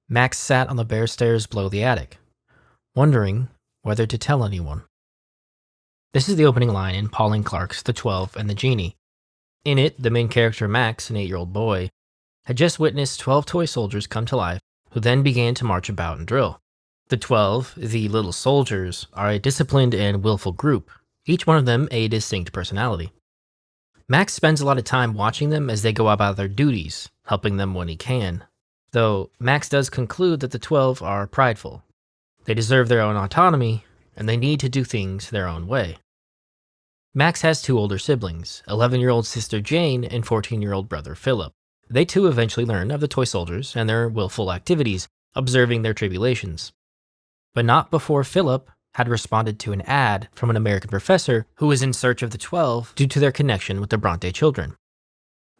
Max sat on the bare stairs below the attic, wondering whether to tell anyone. This is the opening line in Pauline Clark's The 12 and the Genie. In it, the main character Max, an 8-year-old boy, had just witnessed 12 toy soldiers come to life, who then began to march about and drill. The 12, the little soldiers, are a disciplined and willful group, each one of them a distinct personality. Max spends a lot of time watching them as they go about their duties, helping them when he can. Though Max does conclude that the 12 are prideful. They deserve their own autonomy, and they need to do things their own way. Max has 2 older siblings, 11-year-old sister Jane and 14-year-old brother Philip. They too eventually learn of the toy soldiers and their willful activities, observing their tribulations. But not before Philip had responded to an ad from an American professor who was in search of the 12 due to their connection with the Bronte children.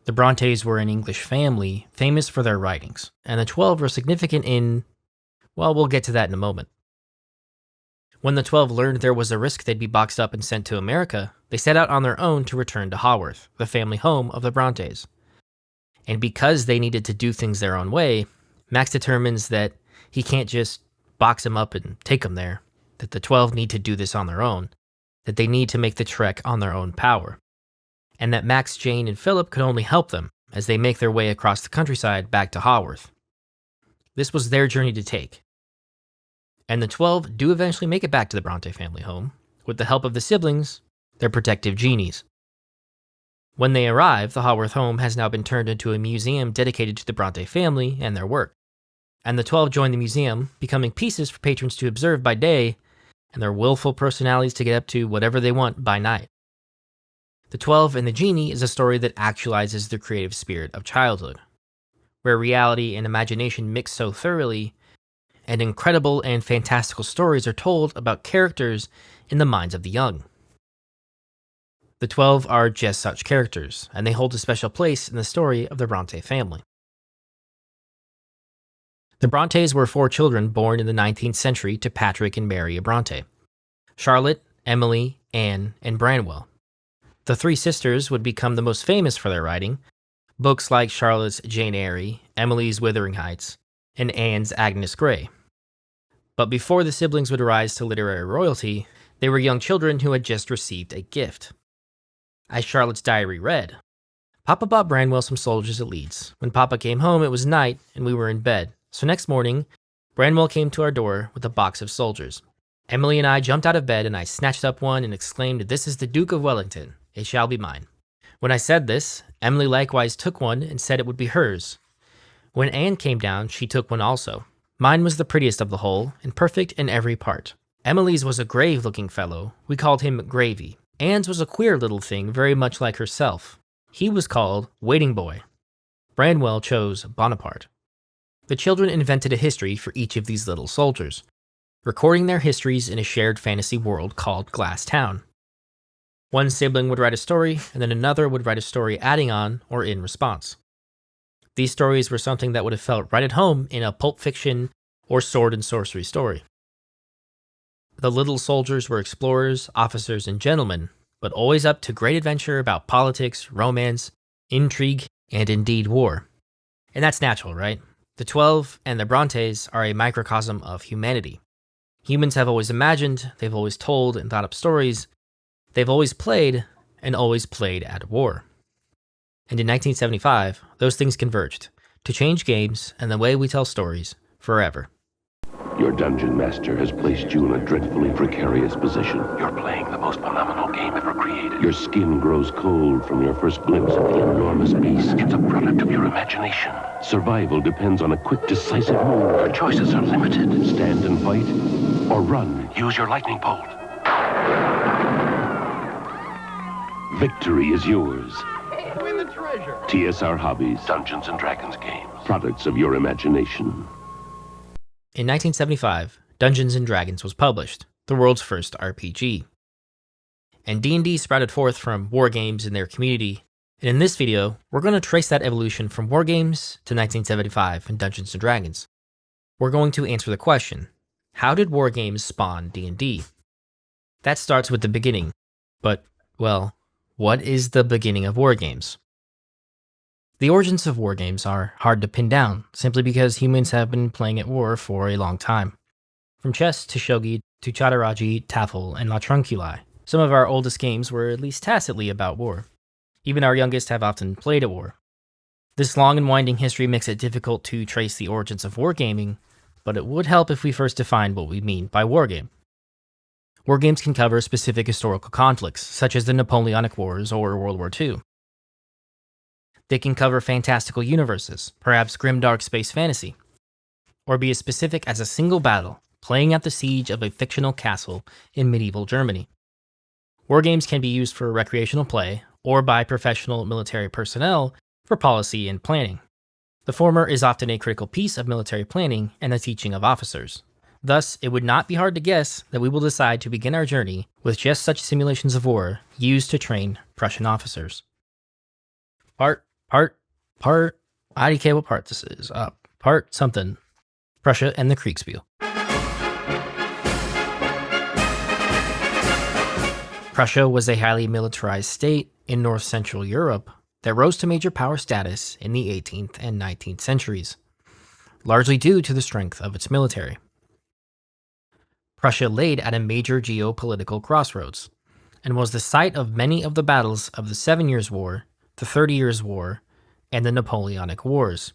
The Brontes were an English family famous for their writings, and the 12 were significant in, well, we'll get to that in a moment. When the 12 learned there was a risk they'd be boxed up and sent to America, they set out on their own to return to Haworth, the family home of the Brontes. And because they needed to do things their own way, Max determines that he can't just box them up and take them there, that the 12 need to do this on their own, that they need to make the trek on their own power, and that Max, Jane, and Philip could only help them as they make their way across the countryside back to Haworth. This was their journey to take. And the 12 do eventually make it back to the Bronte family home, with the help of the siblings, their protective genies. When they arrive, the Haworth home has now been turned into a museum dedicated to the Bronte family and their work. And the 12 join the museum, becoming pieces for patrons to observe by day, and their willful personalities to get up to whatever they want by night. The 12 and the Genie is a story that actualizes the creative spirit of childhood, where reality and imagination mix so thoroughly, and incredible and fantastical stories are told about characters in the minds of the young. The 12 are just such characters, and they hold a special place in the story of the Bronte family. The Brontes were 4 children born in the 19th century to Patrick and Mary Bronte: Charlotte, Emily, Anne, and Branwell. The 3 sisters would become the most famous for their writing, books like Charlotte's Jane Eyre, Emily's Wuthering Heights, and Anne's Agnes Grey. But before the siblings would rise to literary royalty, they were young children who had just received a gift. As Charlotte's diary read, "Papa bought Branwell some soldiers at Leeds. When Papa came home, it was night, and we were in bed. So next morning, Branwell came to our door with a box of soldiers. Emily and I jumped out of bed, and I snatched up one and exclaimed, 'This is the Duke of Wellington. It shall be mine.' When I said this, Emily likewise took one and said it would be hers. When Anne came down, she took one also. Mine was the prettiest of the whole, and perfect in every part. Emily's was a grave-looking fellow. We called him Gravy. Anne's was a queer little thing, very much like herself. He was called Waiting Boy. Branwell chose Bonaparte." The children invented a history for each of these little soldiers, recording their histories in a shared fantasy world called Glass Town. One sibling would write a story, and then another would write a story adding on or in response. These stories were something that would have felt right at home in a pulp fiction or sword and sorcery story. The little soldiers were explorers, officers, and gentlemen, but always up to great adventure about politics, romance, intrigue, and indeed war. And that's natural, right? The 12 and the Brontes are a microcosm of humanity. Humans have always imagined, they've always told and thought up stories, they've always played, and always played at war. And in 1975, those things converged to change games and the way we tell stories forever. Your dungeon master has placed you in a dreadfully precarious position. You're playing the most phenomenal game ever created. Your skin grows cold from your first glimpse of the enormous beast. It's a product of your imagination. Survival depends on a quick, decisive move. Your choices are limited. Stand and fight, or run. Use your lightning bolt. Victory is yours. Win the treasure. TSR Hobbies. Dungeons and Dragons games. Products of your imagination. In 1975, Dungeons & Dragons was published, the world's first RPG. And D&D sprouted forth from Wargames and their community, and in this video, we're going to trace that evolution from Wargames to 1975 and Dungeons & Dragons. We're going to answer the question, how did Wargames spawn D&D? That starts with the beginning, but, well, what is the beginning of Wargames? The origins of wargames are hard to pin down, simply because humans have been playing at war for a long time. From chess to shogi to chatteraji, tafel, and la trunculi, some of our oldest games were at least tacitly about war. Even our youngest have often played at war. This long and winding history makes it difficult to trace the origins of wargaming, but it would help if we first defined what we mean by wargame. Wargames can cover specific historical conflicts, such as the Napoleonic Wars or World War II. They can cover fantastical universes, perhaps grimdark space fantasy, or be as specific as a single battle, playing out the siege of a fictional castle in medieval Germany. Wargames can be used for recreational play, or by professional military personnel for policy and planning. The former is often a critical piece of military planning and the teaching of officers. Thus, it would not be hard to guess that we will decide to begin our journey with just such simulations of war used to train Prussian officers. Part, IDK what part this is. Part something. Prussia and the Kriegspiel. Prussia was a highly militarized state in north-central Europe that rose to major power status in the 18th and 19th centuries, largely due to the strength of its military. Prussia laid at a major geopolitical crossroads, and was the site of many of the battles of the 7 Years' War, the 30 Years' War, and the Napoleonic Wars.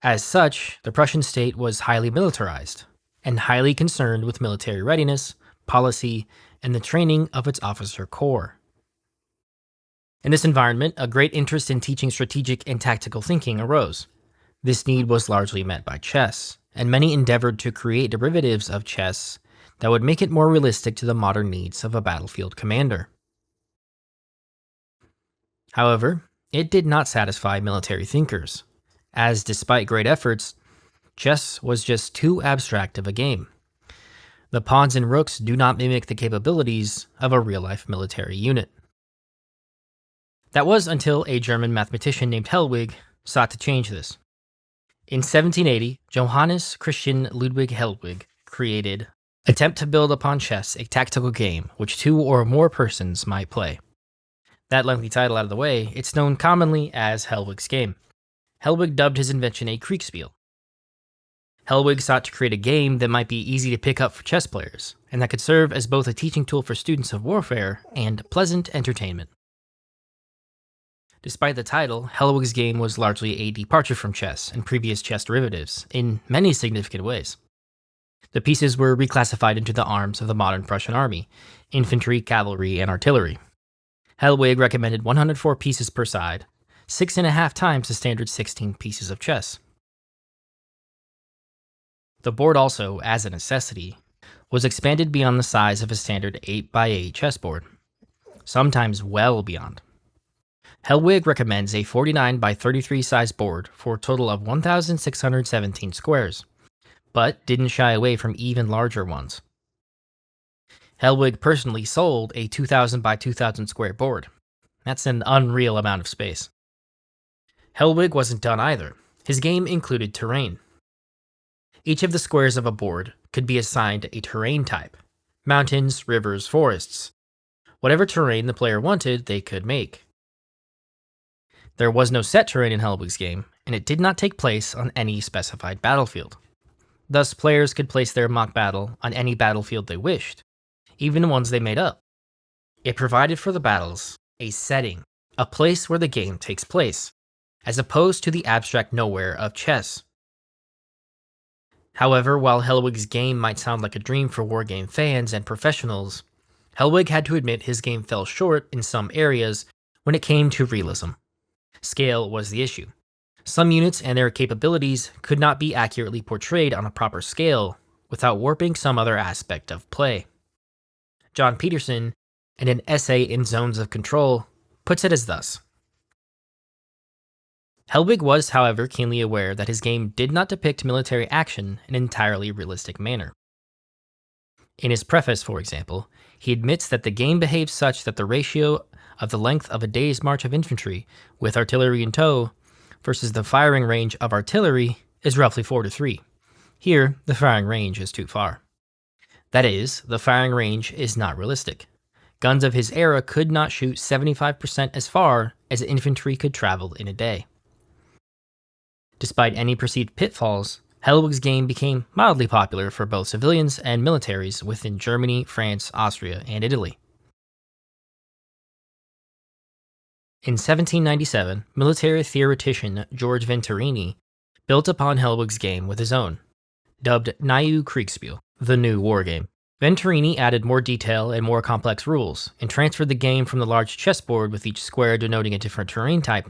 As such, the Prussian state was highly militarized, and highly concerned with military readiness, policy, and the training of its officer corps. In this environment, a great interest in teaching strategic and tactical thinking arose. This need was largely met by chess, and many endeavored to create derivatives of chess that would make it more realistic to the modern needs of a battlefield commander. However, it did not satisfy military thinkers, as despite great efforts, chess was just too abstract of a game. The pawns and rooks do not mimic the capabilities of a real-life military unit. That was until a German mathematician named Helwig sought to change this. In 1780, Johannes Christian Ludwig Helwig created Attempt to Build Upon Chess, a Tactical Game which 2 or more persons might play. That lengthy title out of the way, it's known commonly as Helwig's Game. Helwig dubbed his invention a Kriegspiel. Helwig sought to create a game that might be easy to pick up for chess players, and that could serve as both a teaching tool for students of warfare and pleasant entertainment. Despite the title, Helwig's Game was largely a departure from chess and previous chess derivatives in many significant ways. The pieces were reclassified into the arms of the modern Prussian army: infantry, cavalry, and artillery. Helwig recommended 104 pieces per side, 6.5 times the standard 16 pieces of chess. The board also, as a necessity, was expanded beyond the size of a standard 8x8 chessboard, sometimes well beyond. Helwig recommends a 49x33 size board for a total of 1,617 squares, but didn't shy away from even larger ones. Helwig personally sold a 2,000 by 2,000 square board. That's an unreal amount of space. Helwig wasn't done either. His game included terrain. Each of the squares of a board could be assigned a terrain type: mountains, rivers, forests. Whatever terrain the player wanted, they could make. There was no set terrain in Helwig's Game, and it did not take place on any specified battlefield. Thus, players could place their mock battle on any battlefield they wished, even ones they made up. It provided for the battles a setting, a place where the game takes place, as opposed to the abstract nowhere of chess. However, while Helwig's Game might sound like a dream for wargame fans and professionals, Helwig had to admit his game fell short in some areas when it came to realism. Scale was the issue. Some units and their capabilities could not be accurately portrayed on a proper scale without warping some other aspect of play. John Peterson, in an essay in Zones of Control, puts it as thus. Helwig was, however, keenly aware that his game did not depict military action in an entirely realistic manner. In his preface, for example, he admits that the game behaves such that the ratio of the length of a day's march of infantry with artillery in tow versus the firing range of artillery is roughly 4-3. Here, the firing range is too far. That is, the firing range is not realistic. Guns of his era could not shoot 75% as far as infantry could travel in a day. Despite any perceived pitfalls, Hellwig's game became mildly popular for both civilians and militaries within Germany, France, Austria, and Italy. In 1797, military theoretician George Venturini built upon Hellwig's game with his own, dubbed Neue Kriegspiel, the new wargame. Venturini added more detail and more complex rules, and transferred the game from the large chessboard with each square denoting a different terrain type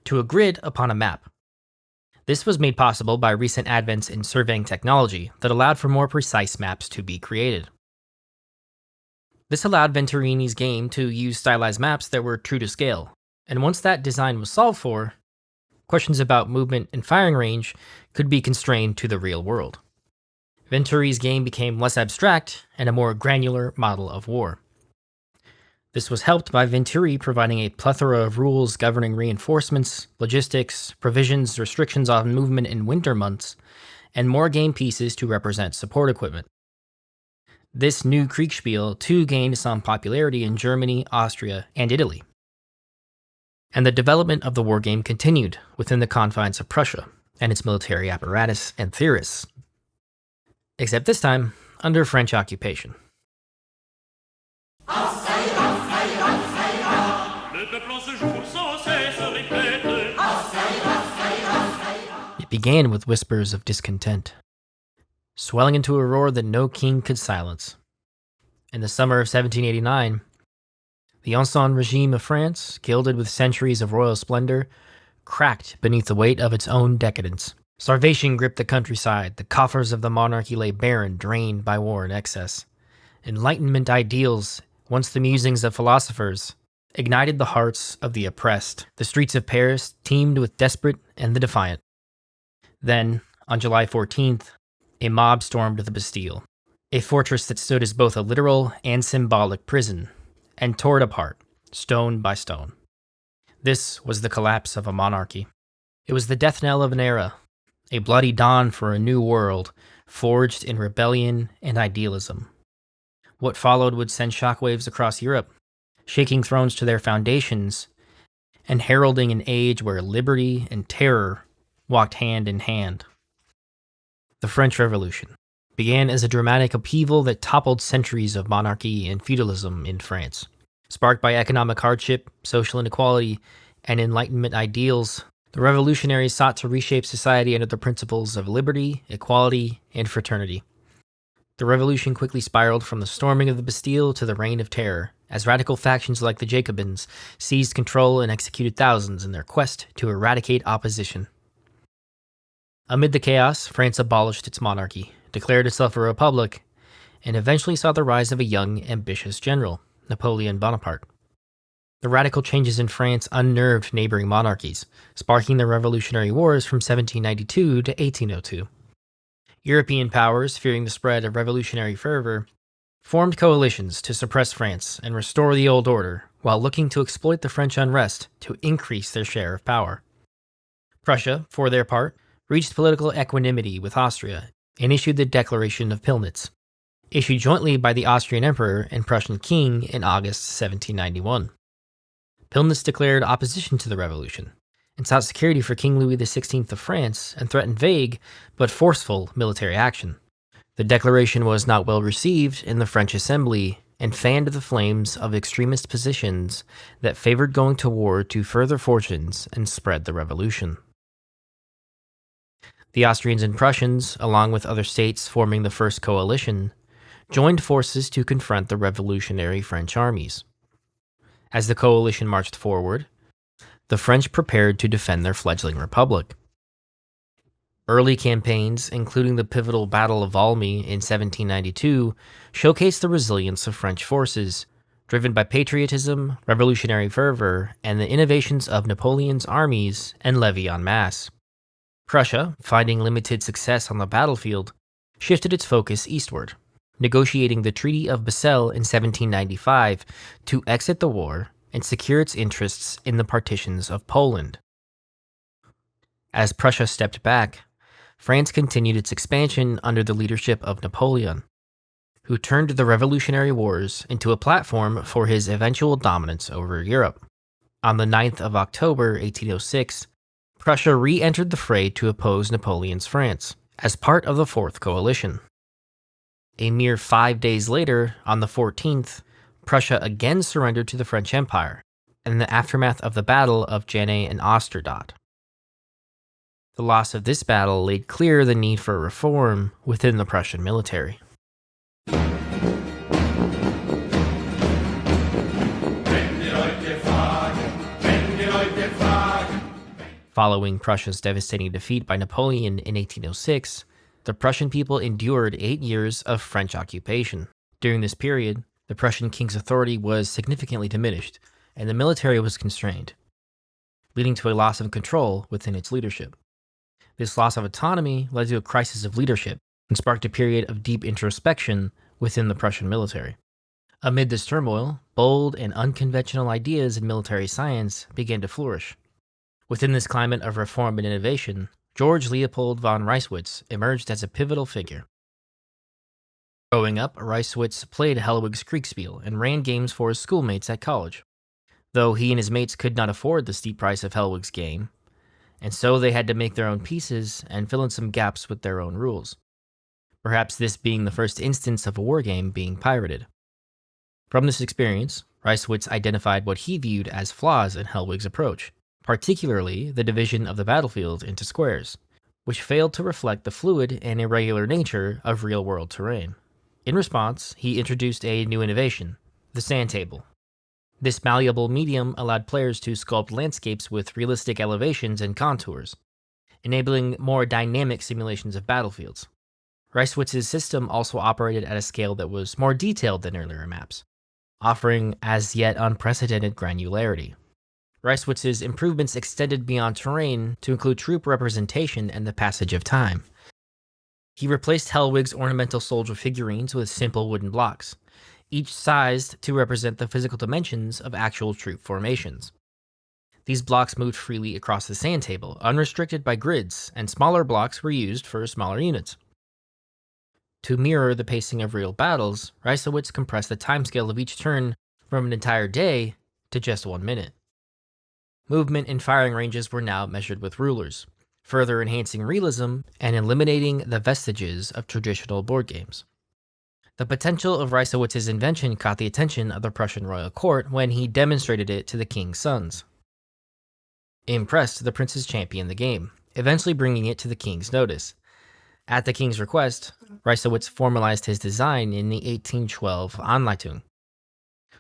to a grid upon a map. This was made possible by recent advents in surveying technology that allowed for more precise maps to be created. This allowed Venturini's game to use stylized maps that were true to scale, and once that design was solved for, questions about movement and firing range could be constrained to the real world. Venturi's game became less abstract and a more granular model of war. This was helped by Venturi providing a plethora of rules governing reinforcements, logistics, provisions, restrictions on movement in winter months, and more game pieces to represent support equipment. This new Kriegspiel too gained some popularity in Germany, Austria, and Italy. And the development of the wargame continued within the confines of Prussia and its military apparatus and theorists. Except this time, under French occupation. It began with whispers of discontent, swelling into a roar that no king could silence. In the summer of 1789, the Ancien regime of France, gilded with centuries of royal splendor, cracked beneath the weight of its own decadence. Starvation gripped the countryside, the coffers of the monarchy lay barren, drained by war and excess. Enlightenment ideals, once the musings of philosophers, ignited the hearts of the oppressed. The streets of Paris teemed with desperate and the defiant. Then, on July 14th, a mob stormed the Bastille, a fortress that stood as both a literal and symbolic prison, and tore it apart, stone by stone. This was the collapse of a monarchy. It was the death knell of an era, a bloody dawn for a new world, forged in rebellion and idealism. What followed would send shockwaves across Europe, shaking thrones to their foundations, and heralding an age where liberty and terror walked hand in hand. The French Revolution began as a dramatic upheaval that toppled centuries of monarchy and feudalism in France. Sparked by economic hardship, social inequality, and Enlightenment ideals, the revolutionaries sought to reshape society under the principles of liberty, equality, and fraternity. The revolution quickly spiraled from the storming of the Bastille to the Reign of Terror, as radical factions like the Jacobins seized control and executed thousands in their quest to eradicate opposition. Amid the chaos, France abolished its monarchy, declared itself a republic, and eventually saw the rise of a young, ambitious general, Napoleon Bonaparte. The radical changes in France unnerved neighboring monarchies, sparking the Revolutionary Wars from 1792 to 1802. European powers, fearing the spread of revolutionary fervor, formed coalitions to suppress France and restore the old order, while looking to exploit the French unrest to increase their share of power. Prussia, for their part, reached political equanimity with Austria and issued the Declaration of Pillnitz, issued jointly by the Austrian Emperor and Prussian King in August 1791. Pillnitz declared opposition to the revolution and sought security for King Louis XVI of France and threatened vague but forceful military action. The declaration was not well received in the French Assembly and fanned the flames of extremist positions that favored going to war to further fortunes and spread the revolution. The Austrians and Prussians, along with other states forming the First Coalition, joined forces to confront the revolutionary French armies. As the coalition marched forward, the French prepared to defend their fledgling republic. Early campaigns, including the pivotal Battle of Valmy in 1792, showcased the resilience of French forces, driven by patriotism, revolutionary fervor, and the innovations of Napoleon's armies and levy en masse. Prussia, finding limited success on the battlefield, shifted its focus eastward, negotiating the Treaty of Basel in 1795 to exit the war and secure its interests in the partitions of Poland. As Prussia stepped back, France continued its expansion under the leadership of Napoleon. who turned the Revolutionary Wars into a platform for his eventual dominance over Europe. On the 9th of October 1806, Prussia re-entered the fray to oppose Napoleon's France as part of the Fourth Coalition. A mere 5 days later, on the 14th, Prussia again surrendered to the French Empire in the aftermath of the Battle of Jena and Austerstadt. The loss of this battle laid clear the need for reform within the Prussian military. Following Prussia's devastating defeat by Napoleon in 1806, the Prussian people endured 8 years of French occupation. During this period, the Prussian king's authority was significantly diminished, and the military was constrained, leading to a loss of control within its leadership. This loss of autonomy led to a crisis of leadership and sparked a period of deep introspection within the Prussian military. Amid this turmoil, bold and unconventional ideas in military science began to flourish. Within this climate of reform and innovation, George Leopold von Reiswitz emerged as a pivotal figure. Growing up, Reiswitz played Hellwig's Kriegspiel and ran games for his schoolmates at college. Though he and his mates could not afford the steep price of Hellwig's game, and so they had to make their own pieces and fill in some gaps with their own rules. Perhaps this being the first instance of a wargame being pirated. From this experience, Reiswitz identified what he viewed as flaws in Hellwig's approach, particularly the division of the battlefield into squares, which failed to reflect the fluid and irregular nature of real-world terrain. In response, he introduced a new innovation, the sand table. This malleable medium allowed players to sculpt landscapes with realistic elevations and contours, enabling more dynamic simulations of battlefields. Reiswitz's system also operated at a scale that was more detailed than earlier maps, offering as yet unprecedented granularity. Reiswitz's improvements extended beyond terrain to include troop representation and the passage of time. He replaced Hellwig's ornamental soldier figurines with simple wooden blocks, each sized to represent the physical dimensions of actual troop formations. These blocks moved freely across the sand table, unrestricted by grids, and smaller blocks were used for smaller units. To mirror the pacing of real battles, Reiswitz compressed the timescale of each turn from an entire day to just 1 minute. Movement and firing ranges were now measured with rulers, further enhancing realism and eliminating the vestiges of traditional board games. The potential of Reiswitz's invention caught the attention of the Prussian royal court when he demonstrated it to the king's sons. Impressed, the princes championed the game, eventually bringing it to the king's notice. At the king's request, Reiswitz formalized his design in the 1812 Anleitung,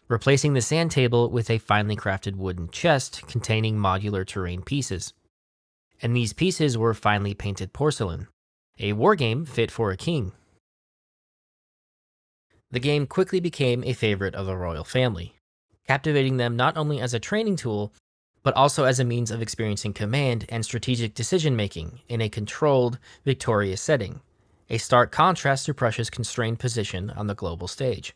replacing the sand table with a finely crafted wooden chest containing modular terrain pieces. And these pieces were finely painted porcelain, a wargame fit for a king. The game quickly became a favorite of the royal family, captivating them not only as a training tool, but also as a means of experiencing command and strategic decision-making in a controlled, victorious setting, a stark contrast to Prussia's constrained position on the global stage.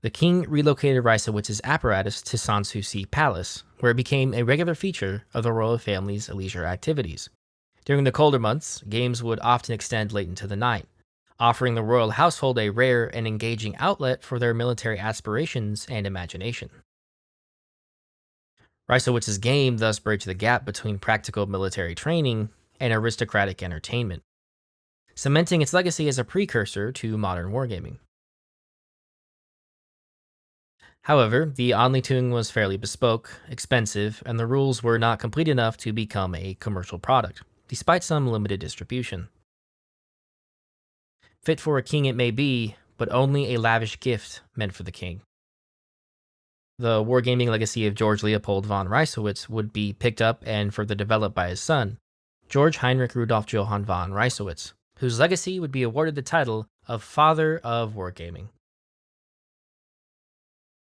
The king relocated Reiswitz's apparatus to Sanssouci Palace, where it became a regular feature of the royal family's leisure activities. During the colder months, games would often extend late into the night, offering the royal household a rare and engaging outlet for their military aspirations and imagination. Reiswitz's game thus bridged the gap between practical military training and aristocratic entertainment, cementing its legacy as a precursor to modern wargaming. However, the Anleitung was fairly bespoke, expensive, and the rules were not complete enough to become a commercial product, despite some limited distribution. Fit for a king it may be, but only a lavish gift meant for the king. The wargaming legacy of George Leopold von Reiswitz would be picked up and further developed by his son, George Heinrich Rudolf Johann von Reiswitz, whose legacy would be awarded the title of Father of Wargaming.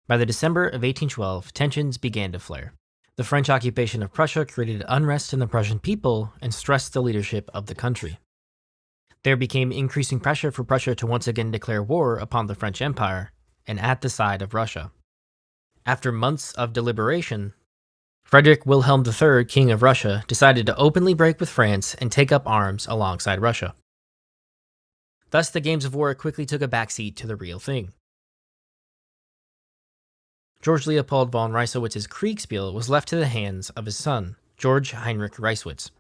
By the December of 1812, tensions began to flare. The French occupation of Prussia created unrest in the Prussian people and stressed the leadership of the country. There became increasing pressure for Prussia to once again declare war upon the French Empire and at the side of Russia. After months of deliberation, Frederick Wilhelm III, King of Russia, decided to openly break with France and take up arms alongside Russia. Thus, the games of war quickly took a backseat to the real thing. George Leopold von Reisewitz's Kriegspiel was left to the hands of his son, George Heinrich Reiswitz,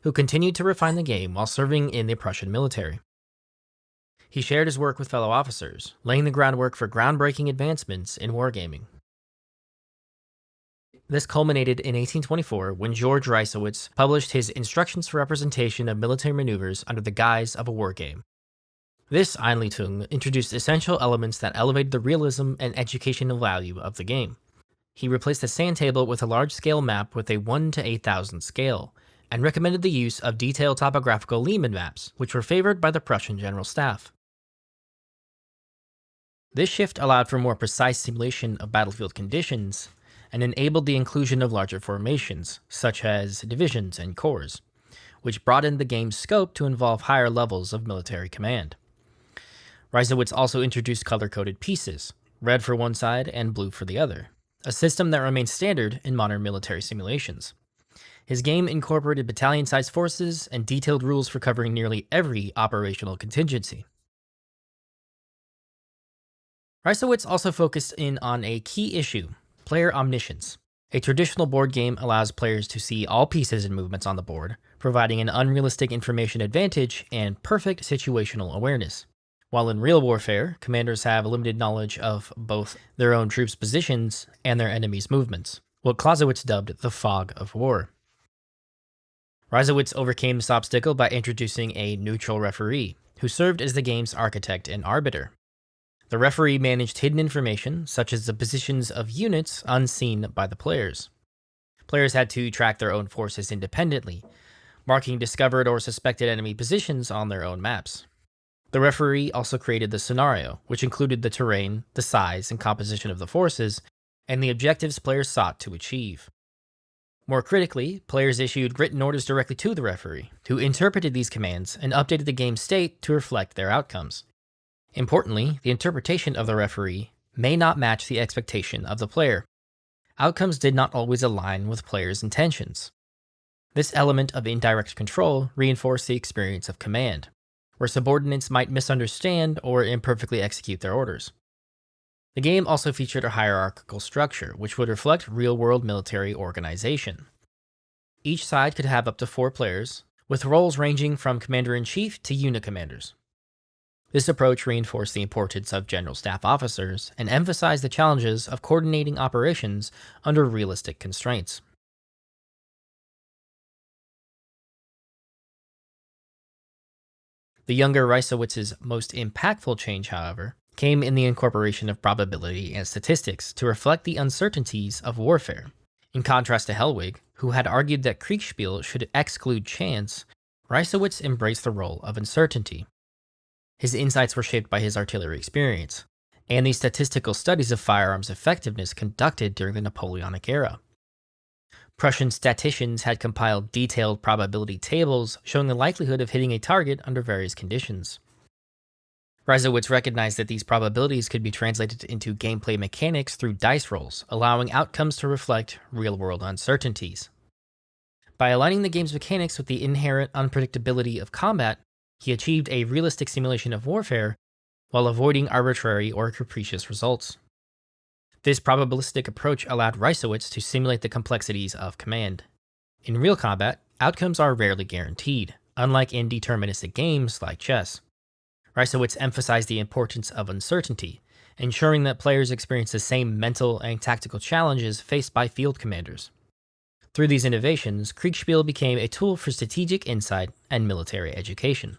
who continued to refine the game while serving in the Prussian military. He shared his work with fellow officers, laying the groundwork for groundbreaking advancements in wargaming. This culminated in 1824 when George Reiswitz published his Instructions for Representation of Military Maneuvers under the guise of a wargame. This Einleitung introduced essential elements that elevated the realism and educational value of the game. He replaced the sand table with a large-scale map with a 1 to 8,000 scale, and recommended the use of detailed topographical Lehman maps, which were favored by the Prussian General Staff. This shift allowed for more precise simulation of battlefield conditions, and enabled the inclusion of larger formations, such as divisions and corps, which broadened the game's scope to involve higher levels of military command. Reiswitz also introduced color-coded pieces, red for one side and blue for the other, a system that remains standard in modern military simulations. His game incorporated battalion-sized forces and detailed rules for covering nearly every operational contingency. Reiswitz also focused in on a key issue: player omniscience. A traditional board game allows players to see all pieces and movements on the board, providing an unrealistic information advantage and perfect situational awareness. While in real warfare, commanders have limited knowledge of both their own troops' positions and their enemies' movements, what Clausewitz dubbed the fog of war. Reiswitz overcame this obstacle by introducing a neutral referee, who served as the game's architect and arbiter. The referee managed hidden information, such as the positions of units unseen by the players. Players had to track their own forces independently, marking discovered or suspected enemy positions on their own maps. The referee also created the scenario, which included the terrain, the size and composition of the forces, and the objectives players sought to achieve. More critically, players issued written orders directly to the referee, who interpreted these commands and updated the game's state to reflect their outcomes. Importantly, the interpretation of the referee may not match the expectation of the player. Outcomes did not always align with players' intentions. This element of indirect control reinforced the experience of command, where subordinates might misunderstand or imperfectly execute their orders. The game also featured a hierarchical structure, which would reflect real-world military organization. Each side could have up to 4 players, with roles ranging from commander-in-chief to unit commanders. This approach reinforced the importance of general staff officers and emphasized the challenges of coordinating operations under realistic constraints. The younger Reisewitz's most impactful change, however, came in the incorporation of probability and statistics to reflect the uncertainties of warfare. In contrast to Hellwig, who had argued that Kriegspiel should exclude chance, Reisewitz embraced the role of uncertainty. His insights were shaped by his artillery experience, and the statistical studies of firearms effectiveness conducted during the Napoleonic era. Prussian statisticians had compiled detailed probability tables showing the likelihood of hitting a target under various conditions. Reisewitz recognized that these probabilities could be translated into gameplay mechanics through dice rolls, allowing outcomes to reflect real-world uncertainties. By aligning the game's mechanics with the inherent unpredictability of combat, he achieved a realistic simulation of warfare while avoiding arbitrary or capricious results. This probabilistic approach allowed Reisewitz to simulate the complexities of command. In real combat, outcomes are rarely guaranteed, unlike in deterministic games like chess. Reisewitz emphasized the importance of uncertainty, ensuring that players experience the same mental and tactical challenges faced by field commanders. Through these innovations, Kriegspiel became a tool for strategic insight and military education.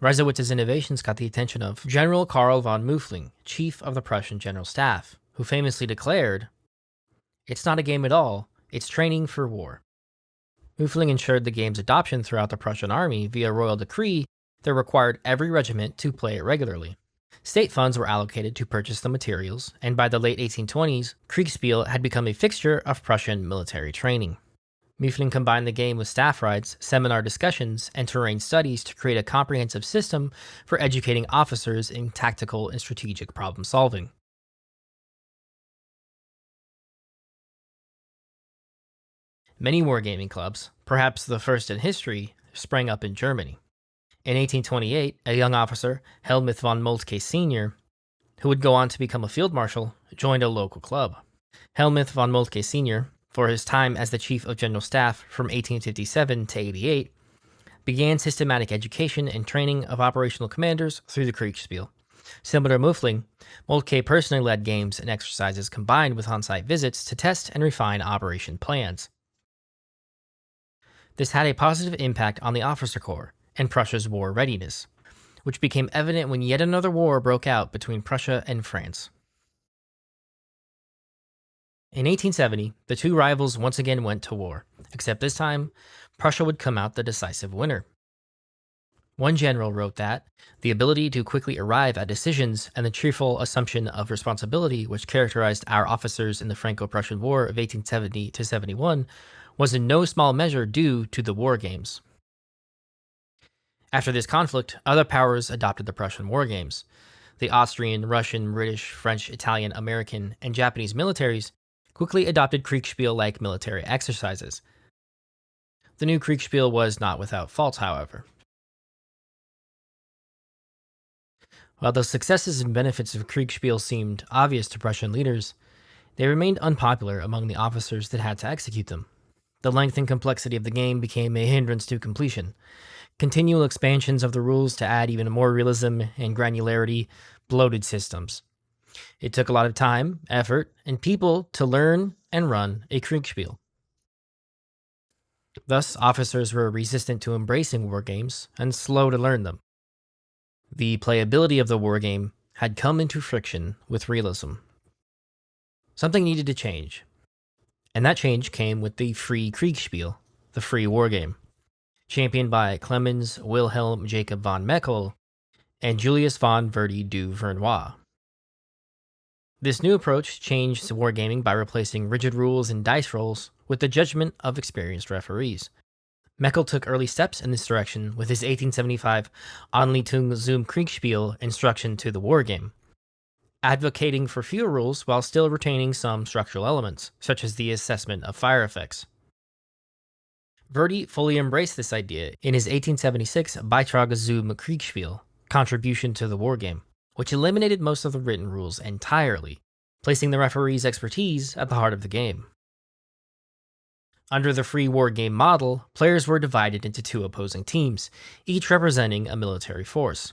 Reisewitz's innovations caught the attention of General Karl von Muffling, chief of the Prussian General Staff, who famously declared, "It's not a game at all, it's training for war." Muffling ensured the game's adoption throughout the Prussian army via royal decree that required every regiment to play it regularly. State funds were allocated to purchase the materials, and by the late 1820s, Kriegspiel had become a fixture of Prussian military training. Muffling combined the game with staff rides, seminar discussions, and terrain studies to create a comprehensive system for educating officers in tactical and strategic problem solving. Many wargaming clubs, perhaps the first in history, sprang up in Germany. In 1828, a young officer, Helmuth von Moltke Sr., who would go on to become a field marshal, joined a local club. Helmuth von Moltke Sr., for his time as the Chief of General Staff from 1857 to 88, began systematic education and training of operational commanders through the Kriegspiel. Similar to Muffling, Moltke personally led games and exercises combined with on-site visits to test and refine operation plans. This had a positive impact on the officer corps and Prussia's war readiness, which became evident when yet another war broke out between Prussia and France. In 1870, the two rivals once again went to war, except this time, Prussia would come out the decisive winner. One general wrote that the ability to quickly arrive at decisions and the cheerful assumption of responsibility which characterized our officers in the Franco-Prussian War of 1870 to 71 was in no small measure due to the Wargames. After this conflict, other powers adopted the Prussian Wargames. The Austrian, Russian, British, French, Italian, American, and Japanese militaries quickly adopted Kriegspiel-like military exercises. The new Kriegspiel was not without faults, however. While the successes and benefits of Kriegspiel seemed obvious to Prussian leaders, they remained unpopular among the officers that had to execute them. The length and complexity of the game became a hindrance to completion. Continual expansions of the rules to add even more realism and granularity bloated systems. It took a lot of time, effort, and people to learn and run a Kriegspiel. Thus, officers were resistant to embracing wargames and slow to learn them. The playability of the wargame had come into friction with realism. Something needed to change, and that change came with the free Kriegspiel, the free wargame, championed by Clemens Wilhelm Jacob von Meckel and Julius von Verdi du Vernois. This new approach changed wargaming by replacing rigid rules and dice rolls with the judgment of experienced referees. Meckel took early steps in this direction with his 1875 Anleitung zum Kriegspiel instruction to the wargame, advocating for fewer rules while still retaining some structural elements, such as the assessment of fire effects. Verdi fully embraced this idea in his 1876 Beitrag zum Kriegspiel, contribution to the wargame, which eliminated most of the written rules entirely, placing the referee's expertise at the heart of the game. Under the free wargame model, players were divided into two opposing teams, each representing a military force.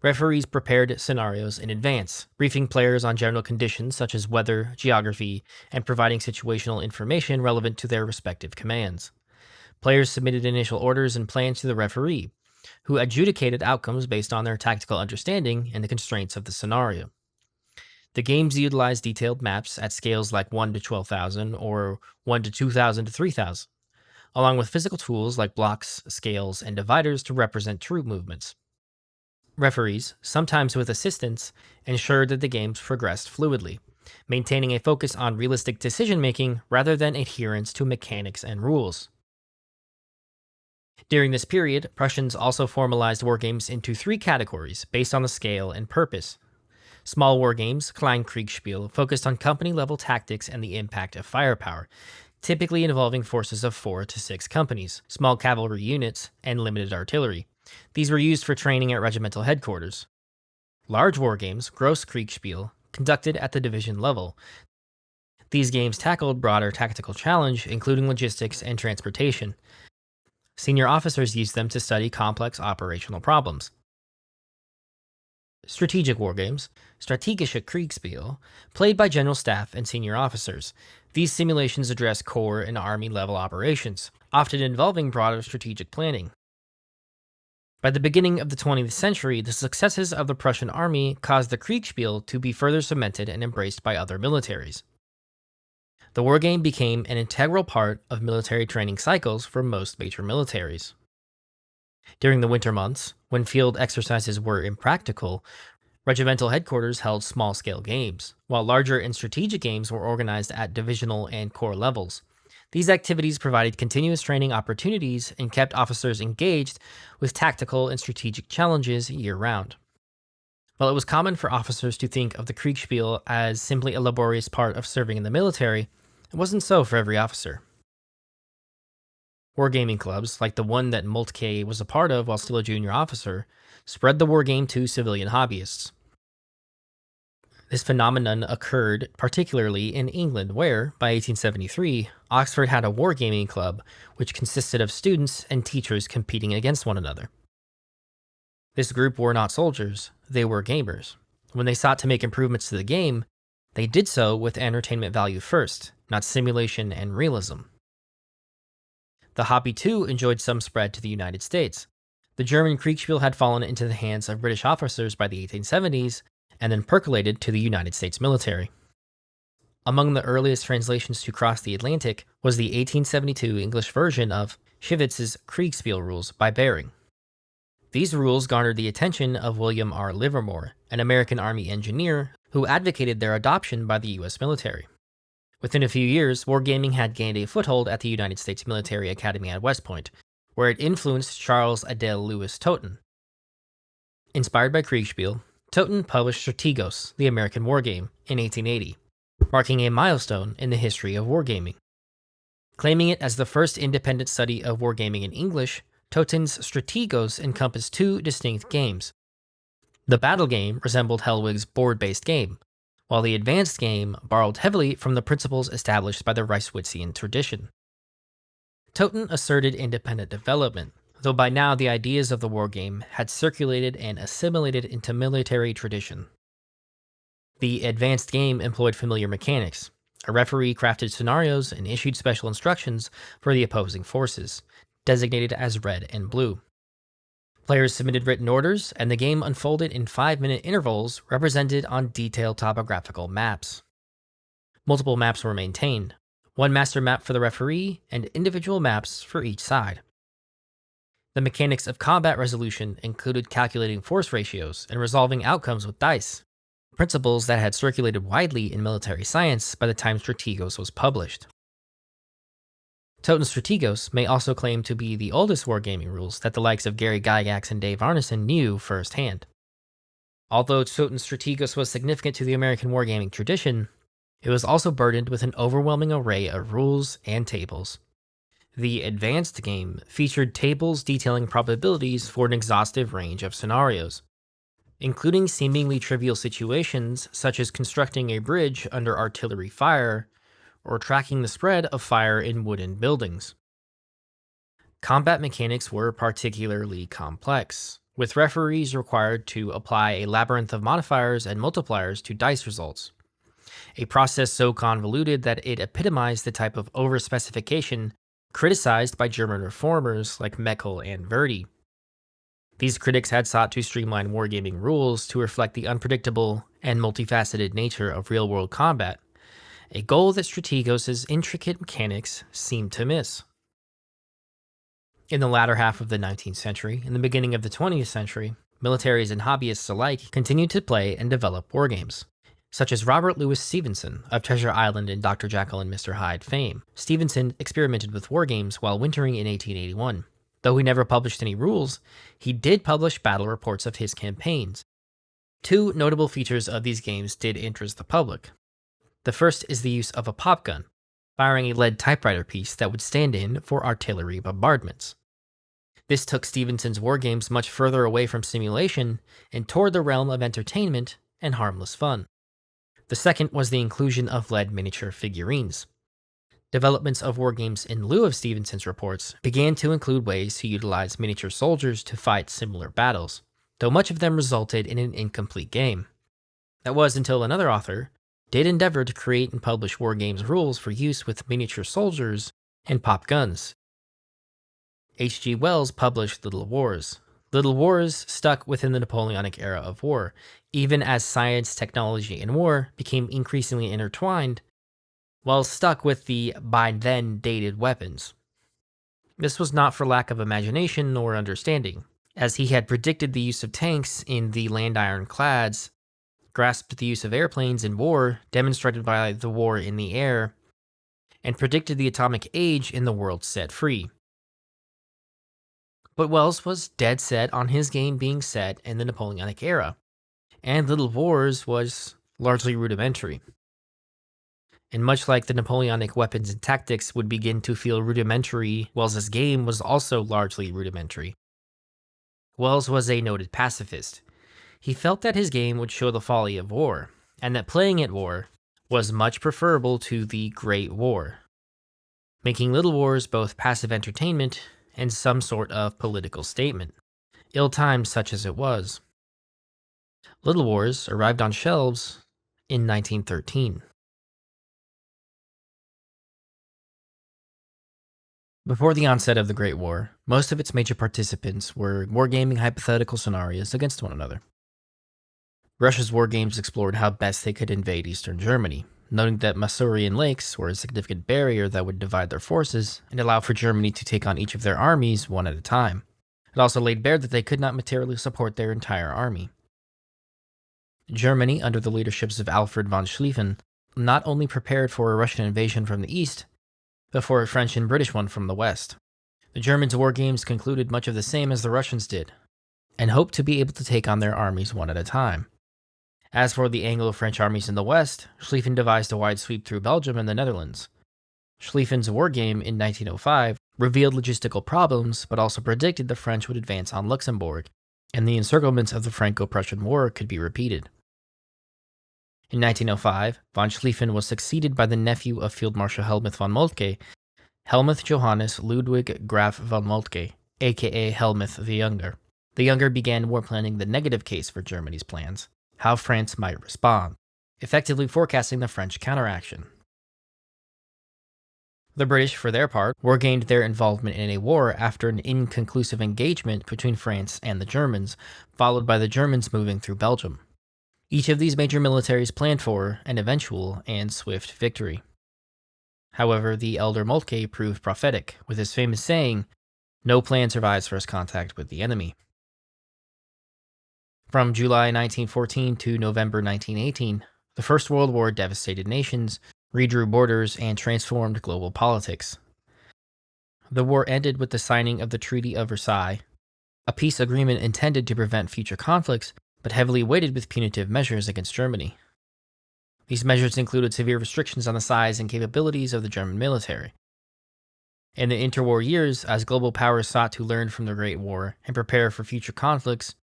Referees prepared scenarios in advance, briefing players on general conditions such as weather, geography, and providing situational information relevant to their respective commands. Players submitted initial orders and plans to the referee, who adjudicated outcomes based on their tactical understanding and the constraints of the scenario. The games utilized detailed maps at scales like 1 to 12,000 or 1 to 2,000 to 3,000, along with physical tools like blocks, scales, and dividers to represent troop movements. Referees, sometimes with assistance, ensured that the games progressed fluidly, maintaining a focus on realistic decision-making rather than adherence to mechanics and rules. During this period, Prussians also formalized wargames into three categories based on the scale and purpose. Small wargames, Klein Kriegspiel, focused on company-level tactics and the impact of firepower, typically involving forces of 4 to 6 companies, small cavalry units, and limited artillery. These were used for training at regimental headquarters. Large wargames, Gross Kriegspiel, conducted at the division level. These games tackled broader tactical challenge, including logistics and transportation. Senior officers used them to study complex operational problems. Strategic wargames, Strategische Kriegspiel, played by general staff and senior officers. These simulations address corps and army-level operations, often involving broader strategic planning. By the beginning of the 20th century, the successes of the Prussian army caused the Kriegspiel to be further cemented and embraced by other militaries. The wargame became an integral part of military training cycles for most major militaries. During the winter months, when field exercises were impractical, regimental headquarters held small-scale games, while larger and strategic games were organized at divisional and corps levels. These activities provided continuous training opportunities and kept officers engaged with tactical and strategic challenges year-round. While it was common for officers to think of the Kriegspiel as simply a laborious part of serving in the military, it wasn't so for every officer. Wargaming clubs, like the one that Moltke was a part of while still a junior officer, spread the wargame to civilian hobbyists. This phenomenon occurred particularly in England, where, by 1873, Oxford had a wargaming club which consisted of students and teachers competing against one another. This group were not soldiers, they were gamers. When they sought to make improvements to the game, they did so with entertainment value first, not simulation and realism. The hobby too enjoyed some spread to the United States. The German Kriegspiel had fallen into the hands of British officers by the 1870s, and then percolated to the United States military. Among the earliest translations to cross the Atlantic was the 1872 English version of Chivitz's Kriegspiel rules by Bering. These rules garnered the attention of William R. Livermore, an American Army engineer who advocated their adoption by the U.S. military. Within a few years, wargaming had gained a foothold at the United States Military Academy at West Point, where it influenced Charles Adele Lewis Totten. Inspired by Kriegspiel, Totten published SCRY-DOS, the American wargame, in 1880, marking a milestone in the history of wargaming. Claiming it as the first independent study of wargaming in English, Totten's SCRY-DOS encompassed two distinct games. The battle game resembled Hellwig's board-based game, while the advanced game borrowed heavily from the principles established by the Reiswitzian tradition. Totten asserted independent development, though by now the ideas of the wargame had circulated and assimilated into military tradition. The advanced game employed familiar mechanics. A referee crafted scenarios and issued special instructions for the opposing forces, designated as red and blue. Players submitted written orders, and the game unfolded in 5-minute intervals represented on detailed topographical maps. Multiple maps were maintained, one master map for the referee and individual maps for each side. The mechanics of combat resolution included calculating force ratios and resolving outcomes with dice, principles that had circulated widely in military science by the time SCRY-DOS was published. Totten's SCRY-DOS may also claim to be the oldest wargaming rules that the likes of Gary Gygax and Dave Arneson knew firsthand. Although Totten's SCRY-DOS was significant to the American wargaming tradition, it was also burdened with an overwhelming array of rules and tables. The advanced game featured tables detailing probabilities for an exhaustive range of scenarios, including seemingly trivial situations such as constructing a bridge under artillery fire or tracking the spread of fire in wooden buildings. Combat mechanics were particularly complex, with referees required to apply a labyrinth of modifiers and multipliers to dice results, a process so convoluted that it epitomized the type of overspecification criticized by German reformers like Meckel and Verdi. These critics had sought to streamline wargaming rules to reflect the unpredictable and multifaceted nature of real-world combat, a goal that SCRY-DOS's intricate mechanics seemed to miss. In the latter half of the 19th century and the beginning of the 20th century, militaries and hobbyists alike continued to play and develop wargames. Such as Robert Louis Stevenson of Treasure Island and Dr. Jekyll and Mr. Hyde fame. Stevenson experimented with wargames while wintering in 1881. Though he never published any rules, he did publish battle reports of his campaigns. Two notable features of these games did interest the public. The first is the use of a pop gun, firing a lead typewriter piece that would stand in for artillery bombardments. This took Stevenson's wargames much further away from simulation and toward the realm of entertainment and harmless fun. The second was the inclusion of lead miniature figurines. Developments of wargames in lieu of Stevenson's reports began to include ways to utilize miniature soldiers to fight similar battles, though much of them resulted in an incomplete game. That was until another author did endeavor to create and publish wargames rules for use with miniature soldiers and pop guns. H.G. Wells published Little Wars. Little Wars stuck within the Napoleonic era of war, even as science, technology, and war became increasingly intertwined, Wells stuck with the by then dated weapons. This was not for lack of imagination nor understanding, as he had predicted the use of tanks in the land ironclads, grasped the use of airplanes in war, demonstrated by the war in the air, and predicted the atomic age in the world set free. But Wells was dead set on his game being set in the Napoleonic era, and Little Wars was largely rudimentary. and much like the Napoleonic weapons and tactics would begin to feel rudimentary, Wells's game was also largely rudimentary. Wells was a noted pacifist. He felt that his game would show the folly of war, and that playing at war was much preferable to the Great War, making Little Wars both passive entertainment and some sort of political statement, ill-timed such as it was. Little Wars arrived on shelves in 1913. Before the onset of the Great War, most of its major participants were wargaming hypothetical scenarios against one another. Russia's wargames explored how best they could invade eastern Germany, noting that Masurian lakes were a significant barrier that would divide their forces and allow for Germany to take on each of their armies one at a time. It also laid bare that they could not materially support their entire army. Germany, under the leaderships of Alfred von Schlieffen, not only prepared for a Russian invasion from the east, but for a French and British one from the west. The Germans' wargames concluded much of the same as the Russians did, and hoped to be able to take on their armies one at a time. As for the Anglo-French armies in the west, Schlieffen devised a wide sweep through Belgium and the Netherlands. Schlieffen's wargame in 1905 revealed logistical problems, but also predicted the French would advance on Luxembourg, and the encirclements of the Franco-Prussian War could be repeated. In 1905, von Schlieffen was succeeded by the nephew of Field Marshal Helmuth von Moltke, Helmuth Johannes Ludwig Graf von Moltke, aka Helmuth the Younger. The Younger began war planning the negative case for Germany's plans, how France might respond, effectively forecasting the French counteraction. The British, for their part, wargamed their involvement in a war after an inconclusive engagement between France and the Germans, followed by the Germans moving through Belgium. Each of these major militaries planned for an eventual and swift victory. However, the elder Moltke proved prophetic, with his famous saying, "No plan survives first contact with the enemy." From July 1914 to November 1918, the First World War devastated nations, redrew borders, and transformed global politics. The war ended with the signing of the Treaty of Versailles, a peace agreement intended to prevent future conflicts, but heavily weighted with punitive measures against Germany. These measures included severe restrictions on the size and capabilities of the German military. In the interwar years, as global powers sought to learn from the Great War and prepare for future conflicts,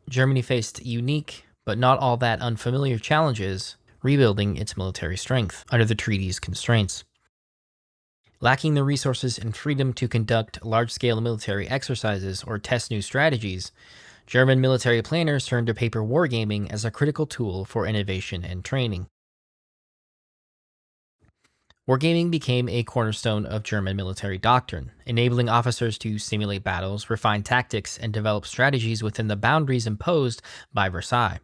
Germany faced unique, but not all that unfamiliar challenges, rebuilding its military strength under the treaty's constraints. Lacking the resources and freedom to conduct large-scale military exercises or test new strategies, German military planners turned to paper wargaming as a critical tool for innovation and training. Wargaming became a cornerstone of German military doctrine, enabling officers to simulate battles, refine tactics, and develop strategies within the boundaries imposed by Versailles.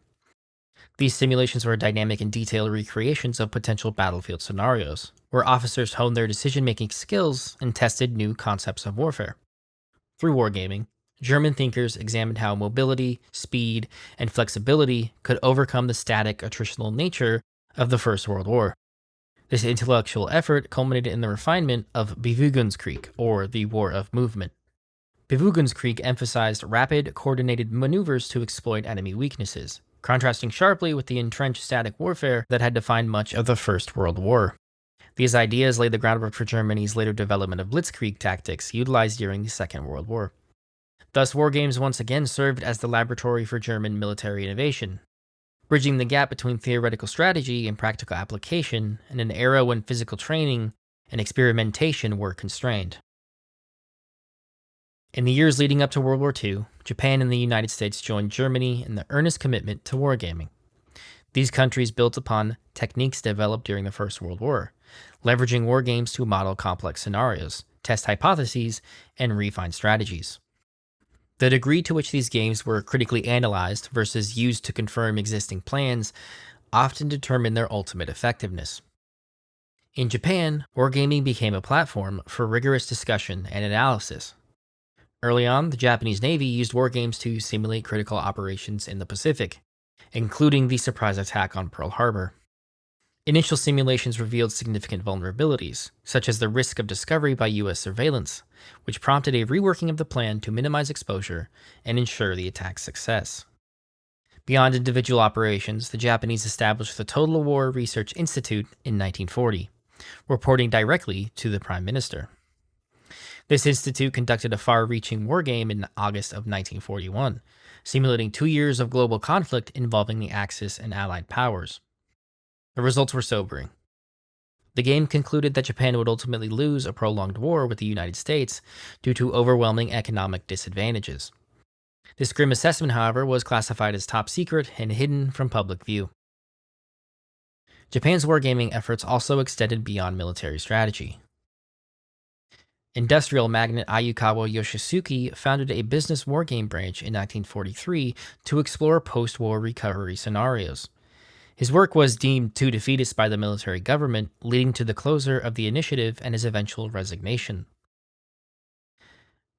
These simulations were dynamic and detailed recreations of potential battlefield scenarios, where officers honed their decision-making skills and tested new concepts of warfare. Through wargaming, German thinkers examined how mobility, speed, and flexibility could overcome the static, attritional nature of the First World War. This intellectual effort culminated in the refinement of Bewegungskrieg, or the War of Movement. Bewegungskrieg emphasized rapid, coordinated maneuvers to exploit enemy weaknesses, contrasting sharply with the entrenched static warfare that had defined much of the First World War. These ideas laid the groundwork for Germany's later development of blitzkrieg tactics utilized during the Second World War. Thus, wargames once again served as the laboratory for German military innovation, bridging the gap between theoretical strategy and practical application in an era when physical training and experimentation were constrained. In the years leading up to World War II, Japan and the United States joined Germany in the earnest commitment to wargaming. These countries built upon techniques developed during the First World War, leveraging wargames to model complex scenarios, test hypotheses, and refine strategies. The degree to which these games were critically analyzed versus used to confirm existing plans often determined their ultimate effectiveness. In Japan, wargaming became a platform for rigorous discussion and analysis. Early on, the Japanese Navy used wargames to simulate critical operations in the Pacific, including the surprise attack on Pearl Harbor. Initial simulations revealed significant vulnerabilities, such as the risk of discovery by U.S. surveillance, which prompted a reworking of the plan to minimize exposure and ensure the attack's success. Beyond individual operations, the Japanese established the Total War Research Institute in 1940, reporting directly to the Prime Minister. This institute conducted a far-reaching war game in August of 1941, simulating 2 years of global conflict involving the Axis and Allied powers. The results were sobering. The game concluded that Japan would ultimately lose a prolonged war with the United States due to overwhelming economic disadvantages. This grim assessment, however, was classified as top secret and hidden from public view. Japan's wargaming efforts also extended beyond military strategy. Industrial magnate Ayukawa Yoshisuke founded a business wargame branch in 1943 to explore post-war recovery scenarios. His work was deemed too defeatist by the military government, leading to the closure of the initiative and his eventual resignation.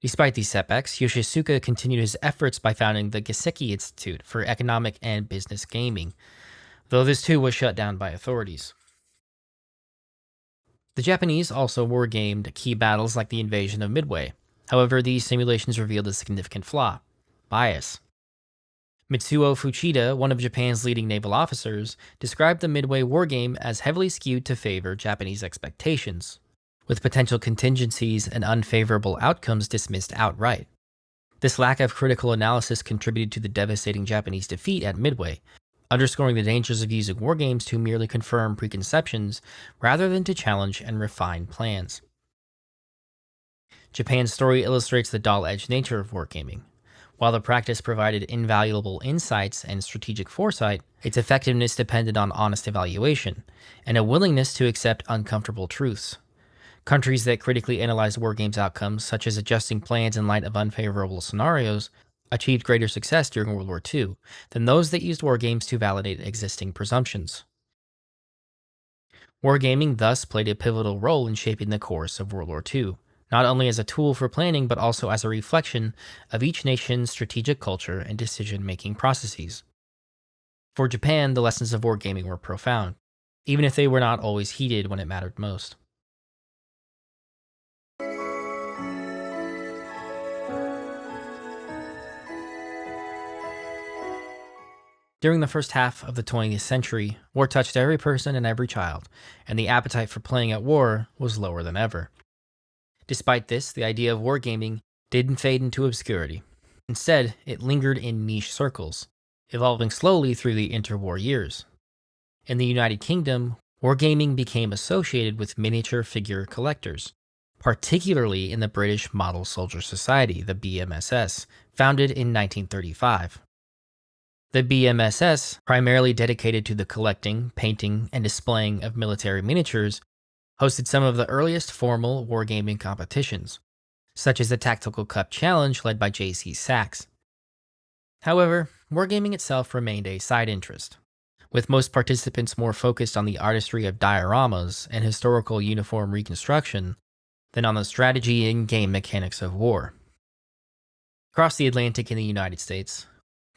Despite these setbacks, Yoshisuke continued his efforts by founding the Geseki Institute for Economic and Business Gaming, though this too was shut down by authorities. The Japanese also wargamed key battles like the invasion of Midway. However, these simulations revealed a significant flaw: bias. Mitsuo Fuchida, one of Japan's leading naval officers, described the Midway wargame as heavily skewed to favor Japanese expectations, with potential contingencies and unfavorable outcomes dismissed outright. This lack of critical analysis contributed to the devastating Japanese defeat at Midway, underscoring the dangers of using wargames to merely confirm preconceptions rather than to challenge and refine plans. Japan's story illustrates the dull-edged nature of wargaming. While the practice provided invaluable insights and strategic foresight, its effectiveness depended on honest evaluation and a willingness to accept uncomfortable truths. Countries that critically analyzed wargames' outcomes, such as adjusting plans in light of unfavorable scenarios, achieved greater success during World War II than those that used wargames to validate existing presumptions. Wargaming thus played a pivotal role in shaping the course of World War II, not only as a tool for planning but also as a reflection of each nation's strategic culture and decision-making processes. For Japan, the lessons of wargaming were profound, even if they were not always heeded when it mattered most. During the first half of the 20th century, war touched every person and every child, and the appetite for playing at war was lower than ever. Despite this, the idea of wargaming didn't fade into obscurity. Instead, it lingered in niche circles, evolving slowly through the interwar years. In the United Kingdom, wargaming became associated with miniature figure collectors, particularly in the British Model Soldier Society, the BMSS, founded in 1935. The BMSS, primarily dedicated to the collecting, painting, and displaying of military miniatures, hosted some of the earliest formal wargaming competitions, such as the Tactical Cup Challenge led by J.C. Sachs. However, wargaming itself remained a side interest, with most participants more focused on the artistry of dioramas and historical uniform reconstruction than on the strategy and game mechanics of war. Across the Atlantic in the United States,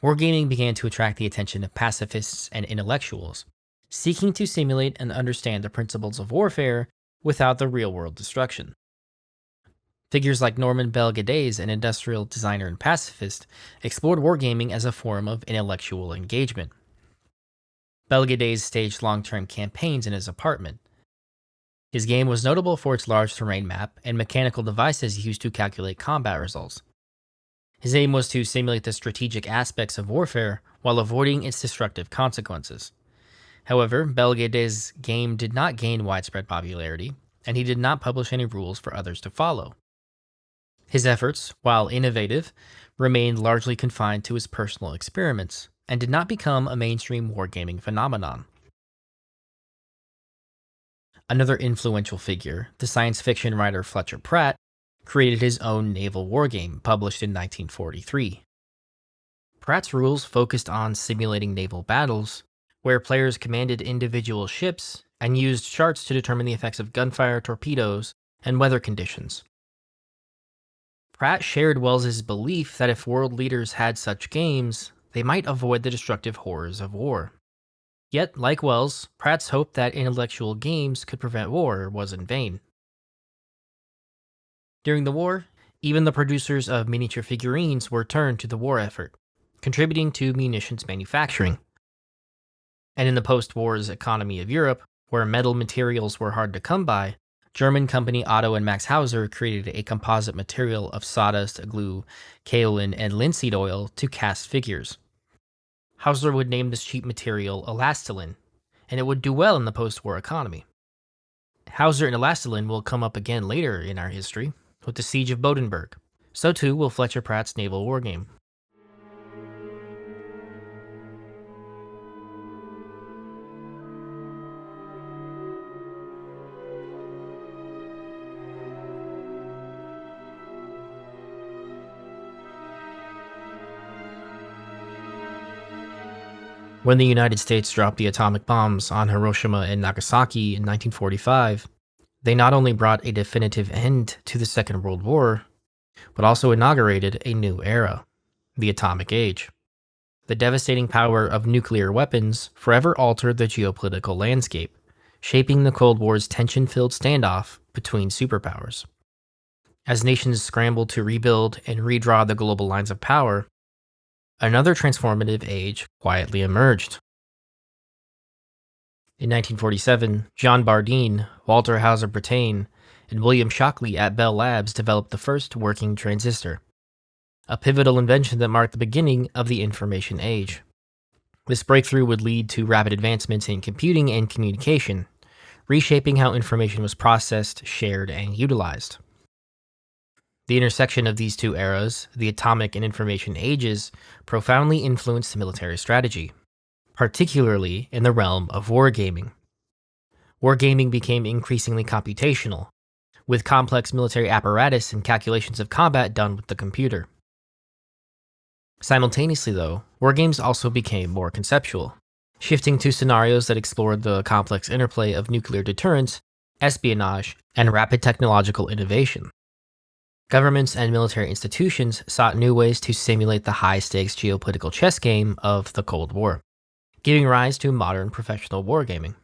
wargaming began to attract the attention of pacifists and intellectuals, seeking to simulate and understand the principles of warfare without the real-world destruction. Figures like Norman Bel Geddes, an industrial designer and pacifist, explored wargaming as a form of intellectual engagement. Bel Geddes staged long-term campaigns in his apartment. His game was notable for its large terrain map and mechanical devices used to calculate combat results. His aim was to simulate the strategic aspects of warfare while avoiding its destructive consequences. However, Bel Geddes' game did not gain widespread popularity, and he did not publish any rules for others to follow. His efforts, while innovative, remained largely confined to his personal experiments, and did not become a mainstream wargaming phenomenon. Another influential figure, the science fiction writer Fletcher Pratt, created his own naval wargame, published in 1943. Pratt's rules focused on simulating naval battles, where players commanded individual ships and used charts to determine the effects of gunfire, torpedoes, and weather conditions. Pratt shared Wells's belief that if world leaders had such games, they might avoid the destructive horrors of war. Yet, like Wells, Pratt's hope that intellectual games could prevent war was in vain. During the war, even the producers of miniature figurines were turned to the war effort. contributing to munitions manufacturing. And in the post-wars economy of Europe, where metal materials were hard to come by, German company Otto and Max Hauser created a composite material of sawdust, glue, kaolin, and linseed oil to cast figures. Hauser would name this cheap material elastilin, and it would do well in the post-war economy. Hauser and elastilin will come up again later in our history, with the Siege of Bodenberg. So too will Fletcher Pratt's naval wargame. When the United States dropped the atomic bombs on Hiroshima and Nagasaki in 1945, they not only brought a definitive end to the Second World War, but also inaugurated a new era, the atomic age. The devastating power of nuclear weapons forever altered the geopolitical landscape, shaping the Cold War's tension-filled standoff between superpowers. As nations scrambled to rebuild and redraw the global lines of power, another transformative age quietly emerged. In 1947, Jean Bardeen, Walter Hauser-Brattain, and William Shockley at Bell Labs developed the first working transistor, a pivotal invention that marked the beginning of the information age. This breakthrough would lead to rapid advancements in computing and communication, reshaping how information was processed, shared, and utilized. The intersection of these two eras, the atomic and information ages, profoundly influenced military strategy, particularly in the realm of wargaming. Wargaming became increasingly computational, with complex military apparatus and calculations of combat done with the computer. Simultaneously, though, wargames also became more conceptual, shifting to scenarios that explored the complex interplay of nuclear deterrence, espionage, and rapid technological innovation. Governments and military institutions sought new ways to simulate the high-stakes geopolitical chess game of the Cold War, giving rise to modern professional wargaming.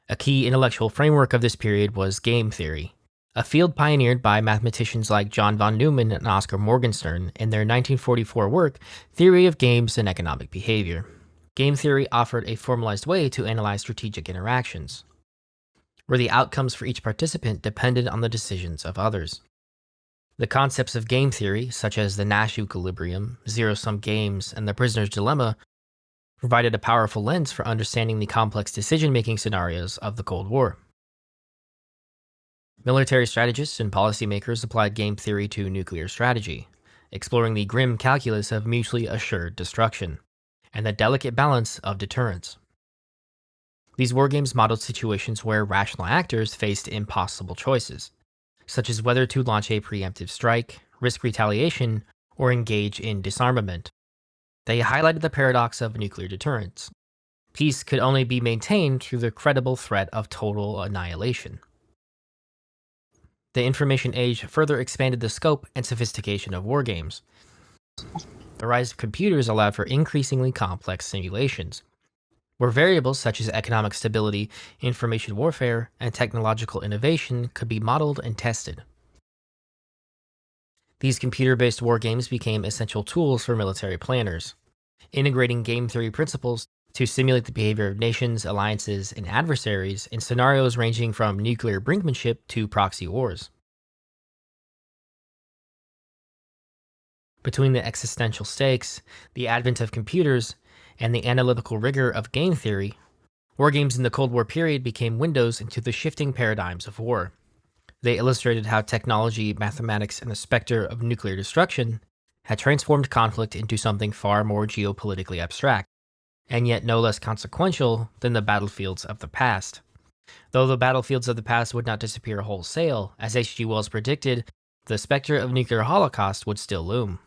A key intellectual framework of this period was game theory, a field pioneered by mathematicians like John von Neumann and Oscar Morgenstern in their 1944 work, Theory of Games and Economic Behavior. Game theory offered a formalized way to analyze strategic interactions, where the outcomes for each participant depended on the decisions of others. The concepts of game theory, such as the Nash equilibrium, zero-sum games, and the prisoner's dilemma, provided a powerful lens for understanding the complex decision-making scenarios of the Cold War. Military strategists and policymakers applied game theory to nuclear strategy, exploring the grim calculus of mutually assured destruction, and the delicate balance of deterrence. These wargames modeled situations where rational actors faced impossible choices, such as whether to launch a preemptive strike, risk retaliation, or engage in disarmament. They highlighted the paradox of nuclear deterrence. Peace could only be maintained through the credible threat of total annihilation. The information age further expanded the scope and sophistication of wargames. The rise of computers allowed for increasingly complex simulations, where variables such as economic stability, information warfare, and technological innovation could be modeled and tested. These computer-based wargames became essential tools for military planners, integrating game theory principles to simulate the behavior of nations, alliances, and adversaries in scenarios ranging from nuclear brinkmanship to proxy wars. Between the existential stakes, the advent of computers, and the analytical rigor of game theory, wargames in the Cold War period became windows into the shifting paradigms of war. They illustrated how technology, mathematics, and the specter of nuclear destruction had transformed conflict into something far more geopolitically abstract, and yet no less consequential than the battlefields of the past. Though the battlefields of the past would not disappear wholesale, as H.G. Wells predicted, the specter of nuclear holocaust would still loom.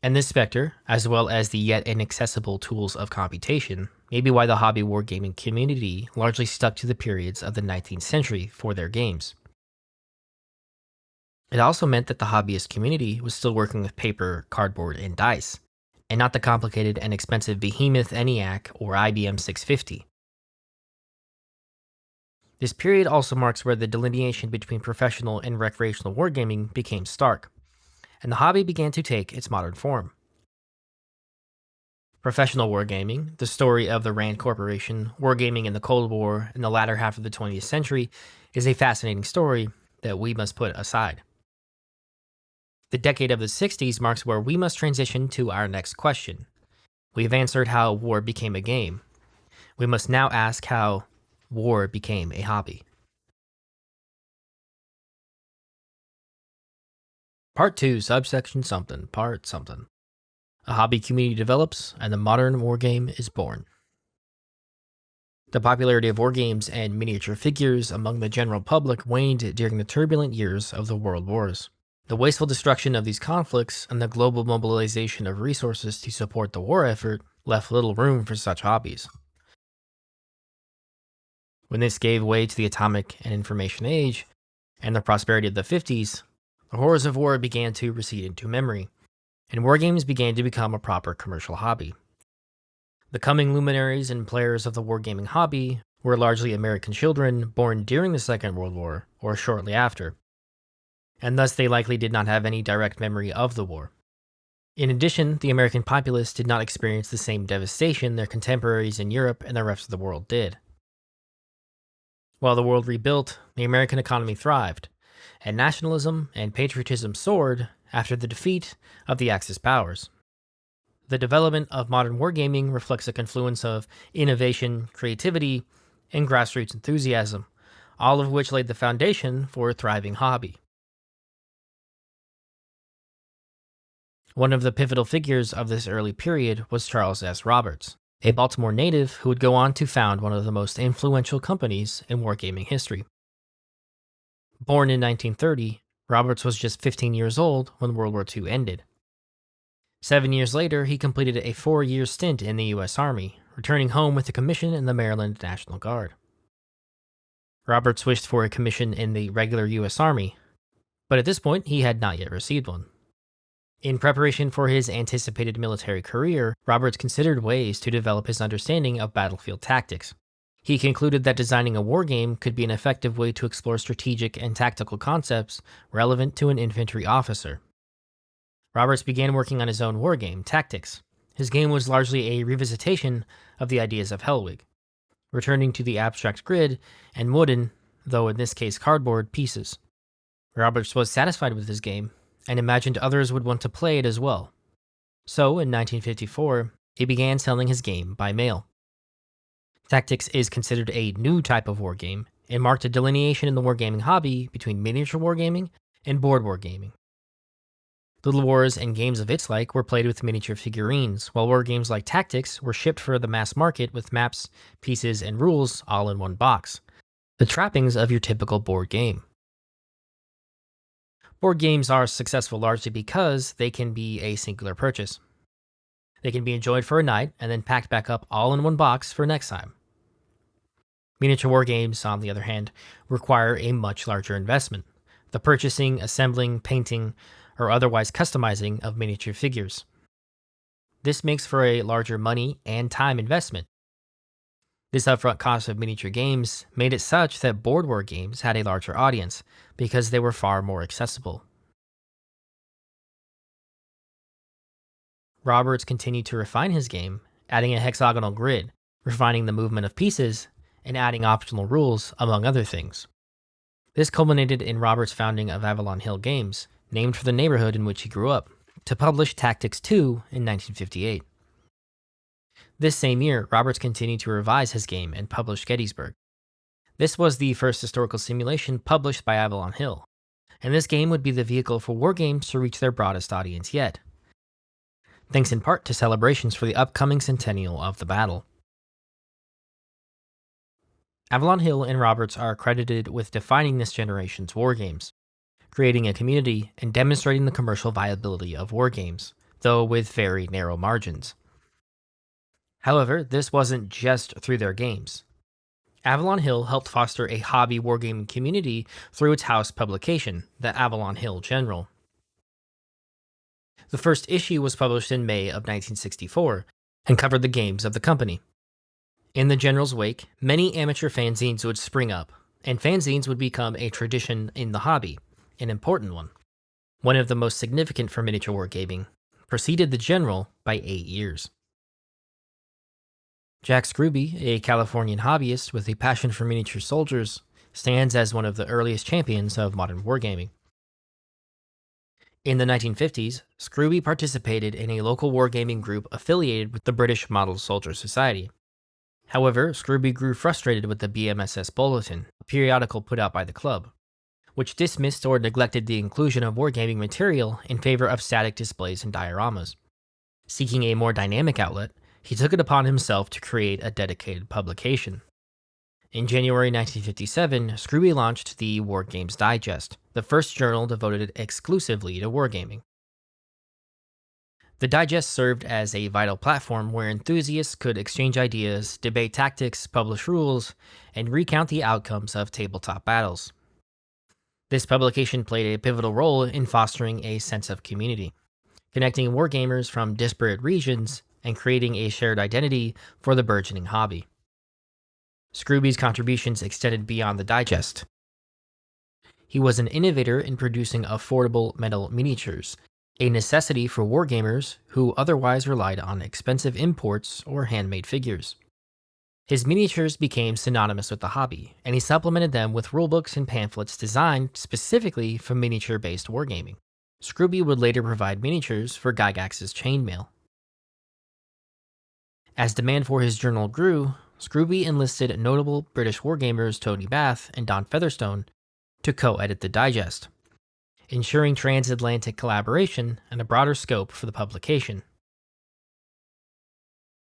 And this specter, as well as the yet inaccessible tools of computation, may be why the hobby wargaming community largely stuck to the periods of the 19th century for their games. It also meant that the hobbyist community was still working with paper, cardboard, and dice, and not the complicated and expensive Behemoth ENIAC or IBM 650. This period also marks where the delineation between professional and recreational wargaming became stark. and the hobby began to take its modern form. Professional wargaming, the story of the Rand Corporation, wargaming in the Cold War, and the latter half of the 20th century, is a fascinating story that we must put aside. The decade of the 60s marks where we must transition to our next question. We have answered how war became a game. We must now ask how war became a hobby. Part 2, subsection something, part something. A hobby community develops, and the modern wargame is born. The popularity of wargames and miniature figures among the general public waned during the turbulent years of the World Wars. The wasteful destruction of these conflicts and the global mobilization of resources to support the war effort left little room for such hobbies. When this gave way to the atomic and information age, and the prosperity of the 50s, the horrors of war began to recede into memory, and wargames began to become a proper commercial hobby. The coming luminaries and players of the wargaming hobby were largely American children born during the Second World War or shortly after, and thus they likely did not have any direct memory of the war. In addition, the American populace did not experience the same devastation their contemporaries in Europe and the rest of the world did. While the world rebuilt, the American economy thrived, and nationalism and patriotism soared after the defeat of the Axis powers. The development of modern wargaming reflects a confluence of innovation, creativity, and grassroots enthusiasm, all of which laid the foundation for a thriving hobby. One of the pivotal figures of this early period was Charles S. Roberts, a Baltimore native who would go on to found one of the most influential companies in wargaming history. Born in 1930, Roberts was just 15 years old when World War II ended. 7 years later, he completed a 4-year stint in the U.S. Army, returning home with a commission in the Maryland National Guard. Roberts wished for a commission in the regular U.S. Army, but at this point he had not yet received one. In preparation for his anticipated military career, Roberts considered ways to develop his understanding of battlefield tactics. He concluded that designing a wargame could be an effective way to explore strategic and tactical concepts relevant to an infantry officer. Roberts began working on his own wargame, Tactics. His game was largely a revisitation of the ideas of Hellwig, returning to the abstract grid and wooden, though in this case cardboard, pieces. Roberts was satisfied with his game, and imagined others would want to play it as well. So, in 1954, he began selling his game by mail. Tactics is considered a new type of wargame, and marked a delineation in the wargaming hobby between miniature wargaming and board wargaming. Little Wars and games of its like were played with miniature figurines, while wargames like Tactics were shipped for the mass market with maps, pieces, and rules all in one box. The trappings of your typical board game. Board games are successful largely because they can be a singular purchase. They can be enjoyed for a night and then packed back up all in one box for next time. Miniature wargames, on the other hand, require a much larger investment: the purchasing, assembling, painting, or otherwise customizing of miniature figures. This makes for a larger money and time investment. This upfront cost of miniature games made it such that board war games had a larger audience because they were far more accessible. Roberts continued to refine his game, adding a hexagonal grid, refining the movement of pieces, and adding optional rules, among other things. This culminated in Roberts' founding of Avalon Hill Games, named for the neighborhood in which he grew up, to publish Tactics 2 in 1958. This same year, Roberts continued to revise his game and published Gettysburg. This was the first historical simulation published by Avalon Hill, and this game would be the vehicle for wargames to reach their broadest audience yet, thanks in part to celebrations for the upcoming centennial of the battle. Avalon Hill and Roberts are credited with defining this generation's wargames, creating a community and demonstrating the commercial viability of wargames, though with very narrow margins. However, this wasn't just through their games. Avalon Hill helped foster a hobby wargaming community through its house publication, the Avalon Hill General. The first issue was published in May of 1964 and covered the games of the company. In the General's wake, many amateur fanzines would spring up, and fanzines would become a tradition in the hobby, an important one. one of the most significant for miniature wargaming, preceded the General by 8 years. Jack Scrooby, a Californian hobbyist with a passion for miniature soldiers, stands as one of the earliest champions of modern wargaming. In the 1950s, Scrooby participated in a local wargaming group affiliated with the British Model Soldier Society. However, Scrooby grew frustrated with the BMSS Bulletin, a periodical put out by the club, which dismissed or neglected the inclusion of wargaming material in favor of static displays and dioramas. Seeking a more dynamic outlet, he took it upon himself to create a dedicated publication. In January 1957, Scrooby launched the Wargames Digest, the first journal devoted exclusively to wargaming. The digest served as a vital platform where enthusiasts could exchange ideas, debate tactics, publish rules, and recount the outcomes of tabletop battles. This publication played a pivotal role in fostering a sense of community, connecting wargamers from disparate regions and creating a shared identity for the burgeoning hobby. Scrooby's contributions extended beyond the digest. He was an innovator in producing affordable metal miniatures, a necessity for wargamers who otherwise relied on expensive imports or handmade figures. His miniatures became synonymous with the hobby, and he supplemented them with rulebooks and pamphlets designed specifically for miniature-based wargaming. Scrooby would later provide miniatures for Gygax's chainmail. As demand for his journal grew, Scrooby enlisted notable British wargamers Tony Bath and Don Featherstone to co-edit the digest, ensuring transatlantic collaboration and a broader scope for the publication.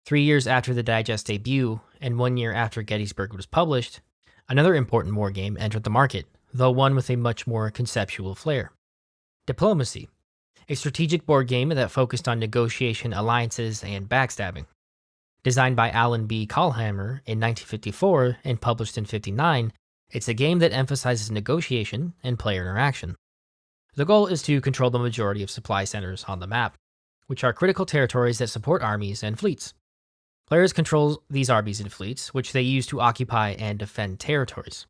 3 years after the digest debut, and 1 year after Gettysburg was published, another important wargame entered the market, though one with a much more conceptual flair. Diplomacy, a strategic board game that focused on negotiation, alliances, and backstabbing. Designed by Alan B. Kallhammer in 1954 and published in 1959, it's a game that emphasizes negotiation and player interaction. The goal is to control the majority of supply centers on the map, which are critical territories that support armies and fleets. Players control these armies and fleets, which they use to occupy and defend territories.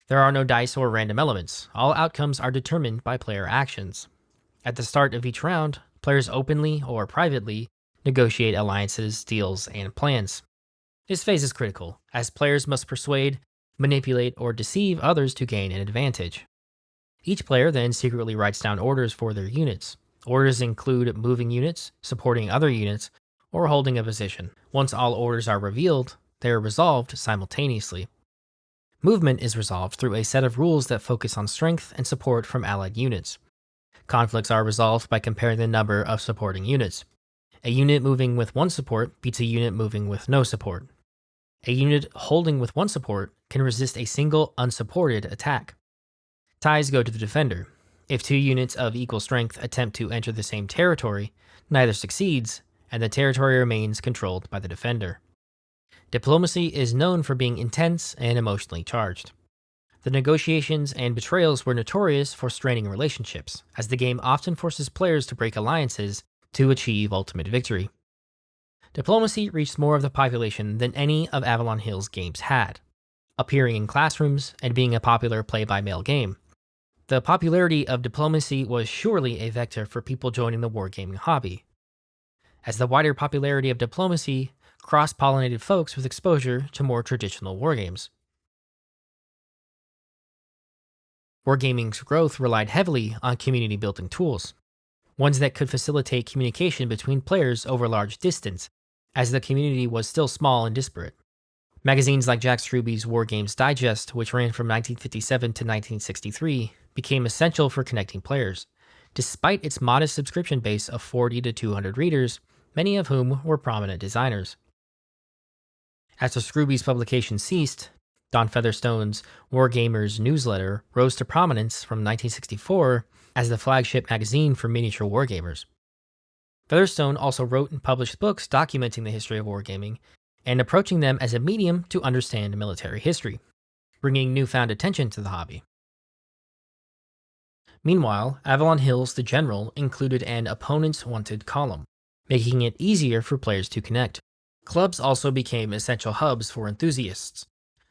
There are no dice or random elements. All outcomes are determined by player actions. At the start of each round, players openly or privately negotiate alliances, deals, and plans. This phase is critical, as players must persuade, manipulate, or deceive others to gain an advantage. Each player then secretly writes down orders for their units. Orders include moving units, supporting other units, or holding a position. Once all orders are revealed, they are resolved simultaneously. Movement is resolved through a set of rules that focus on strength and support from allied units. Conflicts are resolved by comparing the number of supporting units. A unit moving with one support beats a unit moving with no support. A unit holding with one support can resist a single unsupported attack. Ties go to the defender. If two units of equal strength attempt to enter the same territory, neither succeeds, and the territory remains controlled by the defender. Diplomacy is known for being intense and emotionally charged. The negotiations and betrayals were notorious for straining relationships, as the game often forces players to break alliances to achieve ultimate victory. Diplomacy reached more of the population than any of Avalon Hill's games had, appearing in classrooms and being a popular play-by-mail game. The popularity of Diplomacy was surely a vector for people joining the wargaming hobby, as the wider popularity of Diplomacy cross-pollinated folks with exposure to more traditional wargames. Wargaming's growth relied heavily on community-building tools, ones that could facilitate communication between players over large distance, as the community was still small and disparate. Magazines like Jack Scrooby's Wargames Digest, which ran from 1957 to 1963, became essential for connecting players, despite its modest subscription base of 40 to 200 readers, many of whom were prominent designers. After Scrooby's publication ceased, Don Featherstone's Wargamers newsletter rose to prominence from 1964 as the flagship magazine for miniature wargamers. Featherstone also wrote and published books documenting the history of wargaming and approaching them as a medium to understand military history, bringing newfound attention to the hobby. Meanwhile, Avalon Hill's The General included an Opponents Wanted column, making it easier for players to connect. Clubs also became essential hubs for enthusiasts.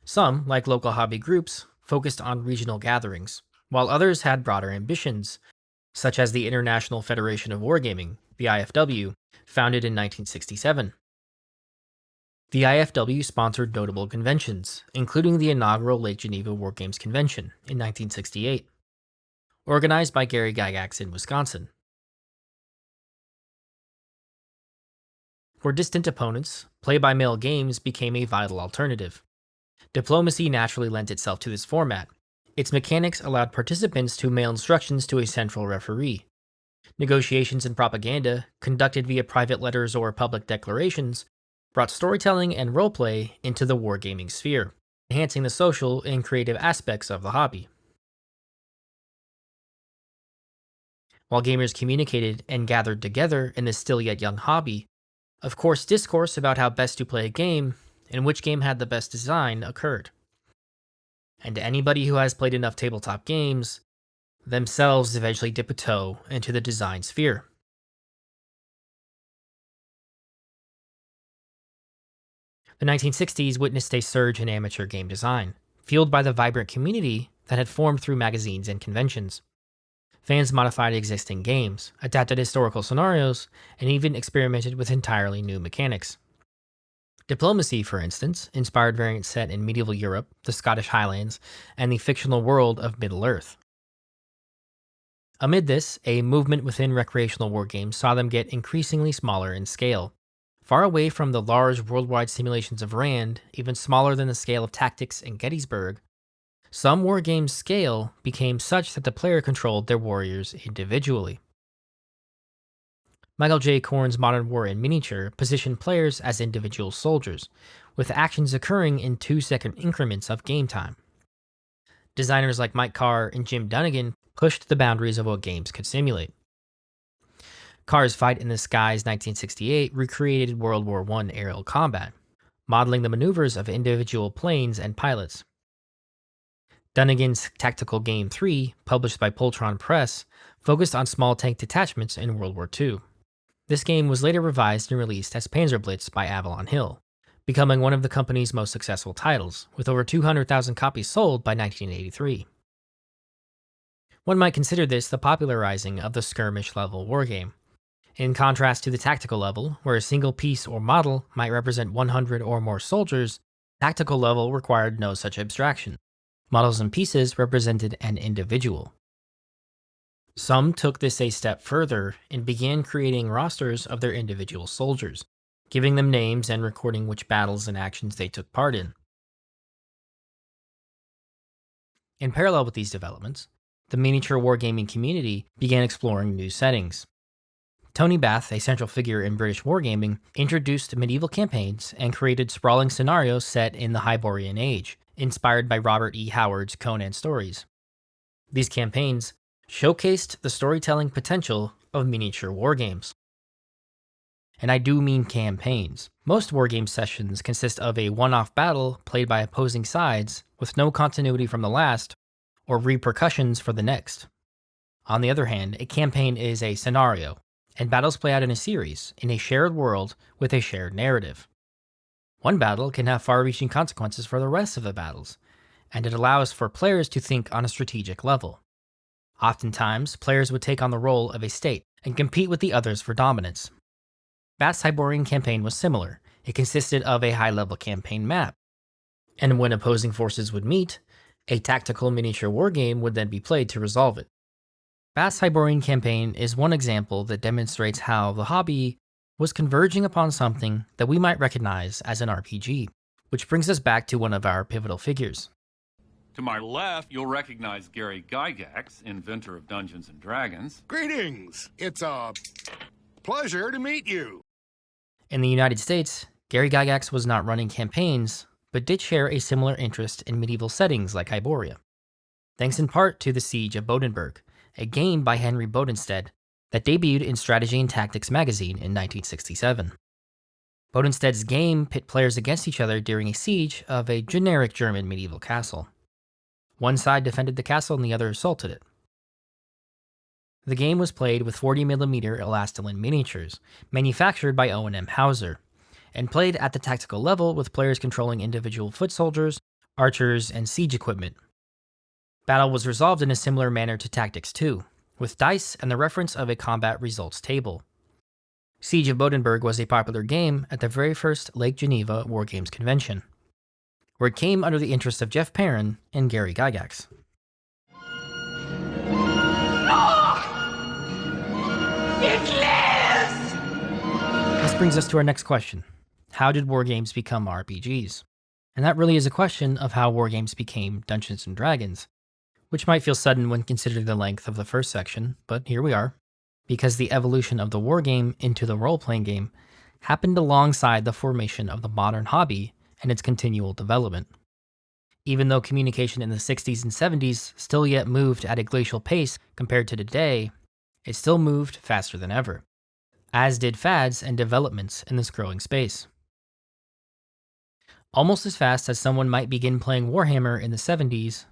Some, like local hobby groups, focused on regional gatherings, while others had broader ambitions, such as the International Federation of Wargaming, the IFW, founded in 1967. The IFW sponsored notable conventions, including the inaugural Lake Geneva Wargames Convention in 1968, organized by Gary Gygax in Wisconsin. For distant opponents, play-by-mail games became a vital alternative. Diplomacy naturally lent itself to this format. Its mechanics allowed participants to mail instructions to a central referee. Negotiations and propaganda, conducted via private letters or public declarations, brought storytelling and roleplay into the wargaming sphere, enhancing the social and creative aspects of the hobby. While gamers communicated and gathered together in this still yet young hobby, of course, discourse about how best to play a game and which game had the best design occurred. And anybody who has played enough tabletop games themselves eventually dip a toe into the design sphere. The 1960s witnessed a surge in amateur game design, fueled by the vibrant community that had formed through magazines and conventions. Fans modified existing games, adapted historical scenarios, and even experimented with entirely new mechanics. Diplomacy, for instance, inspired variants set in medieval Europe, the Scottish Highlands, and the fictional world of Middle-earth. Amid this, a movement within recreational wargames saw them get increasingly smaller in scale, far away from the large worldwide simulations of Rand, even smaller than the scale of Tactics and Gettysburg. Some wargames' scale became such that the player controlled their warriors individually. Michael J. Korn's Modern War in Miniature positioned players as individual soldiers, with actions occurring in 2-second increments of game time. Designers like Mike Carr and Jim Dunnigan pushed the boundaries of what games could simulate. Carr's Fight in the Skies 1968 recreated World War I aerial combat, modeling the maneuvers of individual planes and pilots. Dunnigan's Tactical Game 3, published by Poltron Press, focused on small tank detachments in World War II. This game was later revised and released as Panzerblitz by Avalon Hill, becoming one of the company's most successful titles, with over 200,000 copies sold by 1983. One might consider this the popularizing of the skirmish-level wargame. In contrast to the tactical level, where a single piece or model might represent 100 or more soldiers, tactical level required no such abstraction. Models and pieces represented an individual. Some took this a step further and began creating rosters of their individual soldiers, giving them names and recording which battles and actions they took part in. In parallel with these developments, the miniature wargaming community began exploring new settings. Tony Bath, a central figure in British wargaming, introduced medieval campaigns and created sprawling scenarios set in the Hyborian Age, inspired by Robert E. Howard's Conan stories. These campaigns showcased the storytelling potential of miniature wargames. And I do mean campaigns. Most wargame sessions consist of a one-off battle played by opposing sides with no continuity from the last or repercussions for the next. On the other hand, a campaign is a scenario, and battles play out in a series, in a shared world with a shared narrative. One battle can have far-reaching consequences for the rest of the battles, and it allows for players to think on a strategic level. Oftentimes, players would take on the role of a state and compete with the others for dominance. Bath's Hyborian campaign was similar. It consisted of a high-level campaign map, and when opposing forces would meet, a tactical miniature wargame would then be played to resolve it. Bath's Hyborian campaign is one example that demonstrates how the hobby was converging upon something that we might recognize as an RPG, which brings us back to one of our pivotal figures. To my left, you'll recognize Gary Gygax, inventor of Dungeons & Dragons. Greetings! It's a pleasure to meet you. In the United States, Gary Gygax was not running campaigns, but did share a similar interest in medieval settings like Hyboria, thanks in part to The Siege of Bodenberg, a game by Henry Bodenstedt that debuted in Strategy and Tactics magazine in 1967. Bodenstedt's game pit players against each other during a siege of a generic German medieval castle. One side defended the castle and the other assaulted it. The game was played with 40mm elastilin miniatures, manufactured by O&M Hauser, and played at the tactical level with players controlling individual foot soldiers, archers, and siege equipment. Battle was resolved in a similar manner to Tactics 2, with dice and the reference of a combat results table. Siege of Bodenberg was a popular game at the very first Lake Geneva Wargames convention, where it came under the interest of Jeff Perrin and Gary Gygax. This brings us to our next question. How did wargames become RPGs? And that really is a question of how wargames became Dungeons & Dragons, which might feel sudden when considering the length of the first section, but here we are, because the evolution of the wargame into the role-playing game happened alongside the formation of the modern hobby and its continual development. Even though communication in the 60s and 70s still yet moved at a glacial pace compared to today, it still moved faster than ever, as did fads and developments in this growing space. Almost as fast as someone might begin playing Warhammer in the 70s,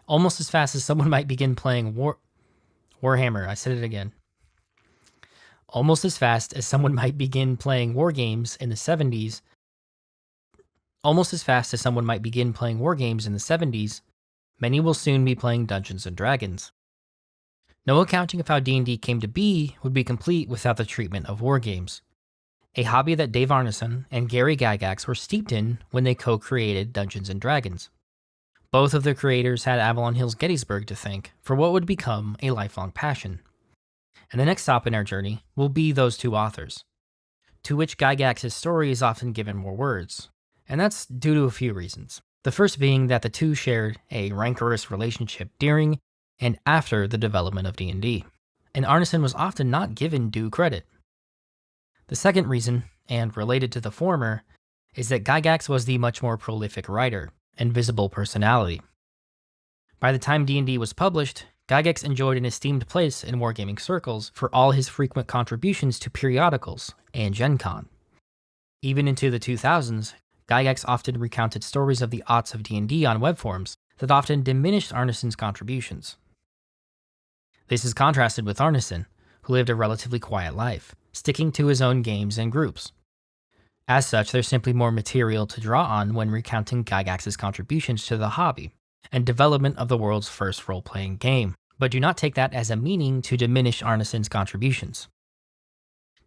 almost as fast as someone might begin playing Warhammer, I said it again. Almost as fast as someone might begin playing Wargames in the 70s, many will soon be playing Dungeons & Dragons. No accounting of how D&D came to be would be complete without the treatment of wargames, a hobby that Dave Arneson and Gary Gygax were steeped in when they co-created Dungeons & Dragons. Both of the creators had Avalon Hill's Gettysburg to thank for what would become a lifelong passion. And the next stop in our journey will be those two authors, to which Gygax's story is often given more words, and that's due to a few reasons. The first being that the two shared a rancorous relationship during and after the development of D&D, and Arneson was often not given due credit. The second reason, and related to the former, is that Gygax was the much more prolific writer and visible personality. By the time D&D was published, Gygax enjoyed an esteemed place in wargaming circles for all his frequent contributions to periodicals and Gen Con. Even into the 2000s, Gygax often recounted stories of the aughts of D&D on web forums that often diminished Arneson's contributions. This is contrasted with Arneson, who lived a relatively quiet life, sticking to his own games and groups. As such, there's simply more material to draw on when recounting Gygax's contributions to the hobby and development of the world's first role-playing game, but do not take that as a meaning to diminish Arneson's contributions.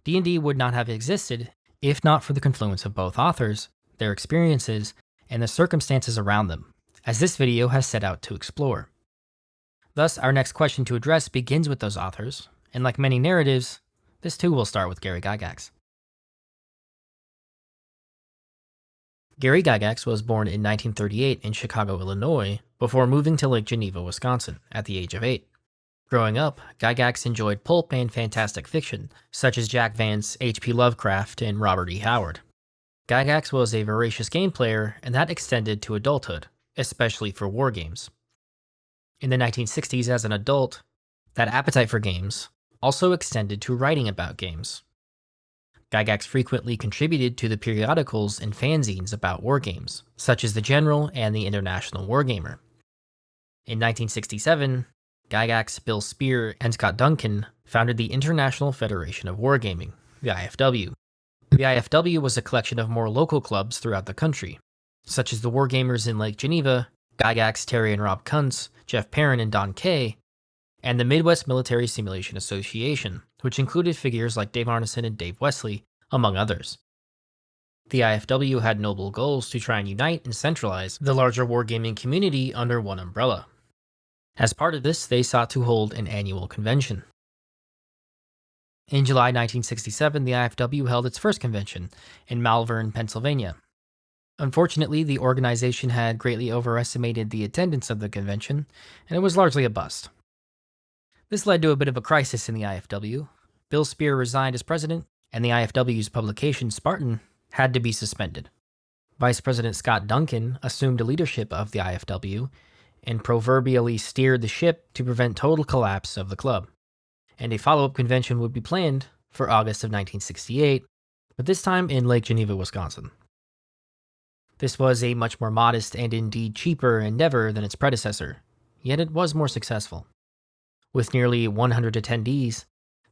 D&D would not have existed if not for the confluence of both authors, their experiences, and the circumstances around them, as this video has set out to explore. Thus, our next question to address begins with those authors, and like many narratives, this too will start with Gary Gygax. Gary Gygax was born in 1938 in Chicago, Illinois, before moving to Lake Geneva, Wisconsin, at the age of 8. Growing up, Gygax enjoyed pulp and fantastic fiction, such as Jack Vance, H.P. Lovecraft, and Robert E. Howard. Gygax was a voracious game player, and that extended to adulthood, especially for wargames. In the 1960s, as an adult, that appetite for games also extended to writing about games. Gygax frequently contributed to the periodicals and fanzines about wargames, such as The General and the International Wargamer. In 1967, Gygax, Bill Spear, and Scott Duncan founded the International Federation of Wargaming, the IFW. The IFW was a collection of more local clubs throughout the country, such as the Wargamers in Lake Geneva, Gygax, Terry and Rob Kuntz, Jeff Perrin and Don Kay, and the Midwest Military Simulation Association, which included figures like Dave Arneson and Dave Wesley, among others. The IFW had noble goals to try and unite and centralize the larger wargaming community under one umbrella. As part of this, they sought to hold an annual convention. In July 1967, the IFW held its first convention in Malvern, Pennsylvania. Unfortunately, the organization had greatly overestimated the attendance of the convention, and it was largely a bust. This led to a bit of a crisis in the IFW. Bill Spear resigned as president, and the IFW's publication, Spartan, had to be suspended. Vice President Scott Duncan assumed leadership of the IFW and proverbially steered the ship to prevent total collapse of the club. And a follow-up convention would be planned for August of 1968, but this time in Lake Geneva, Wisconsin. This was a much more modest and indeed cheaper endeavor than its predecessor, yet it was more successful. With nearly 100 attendees,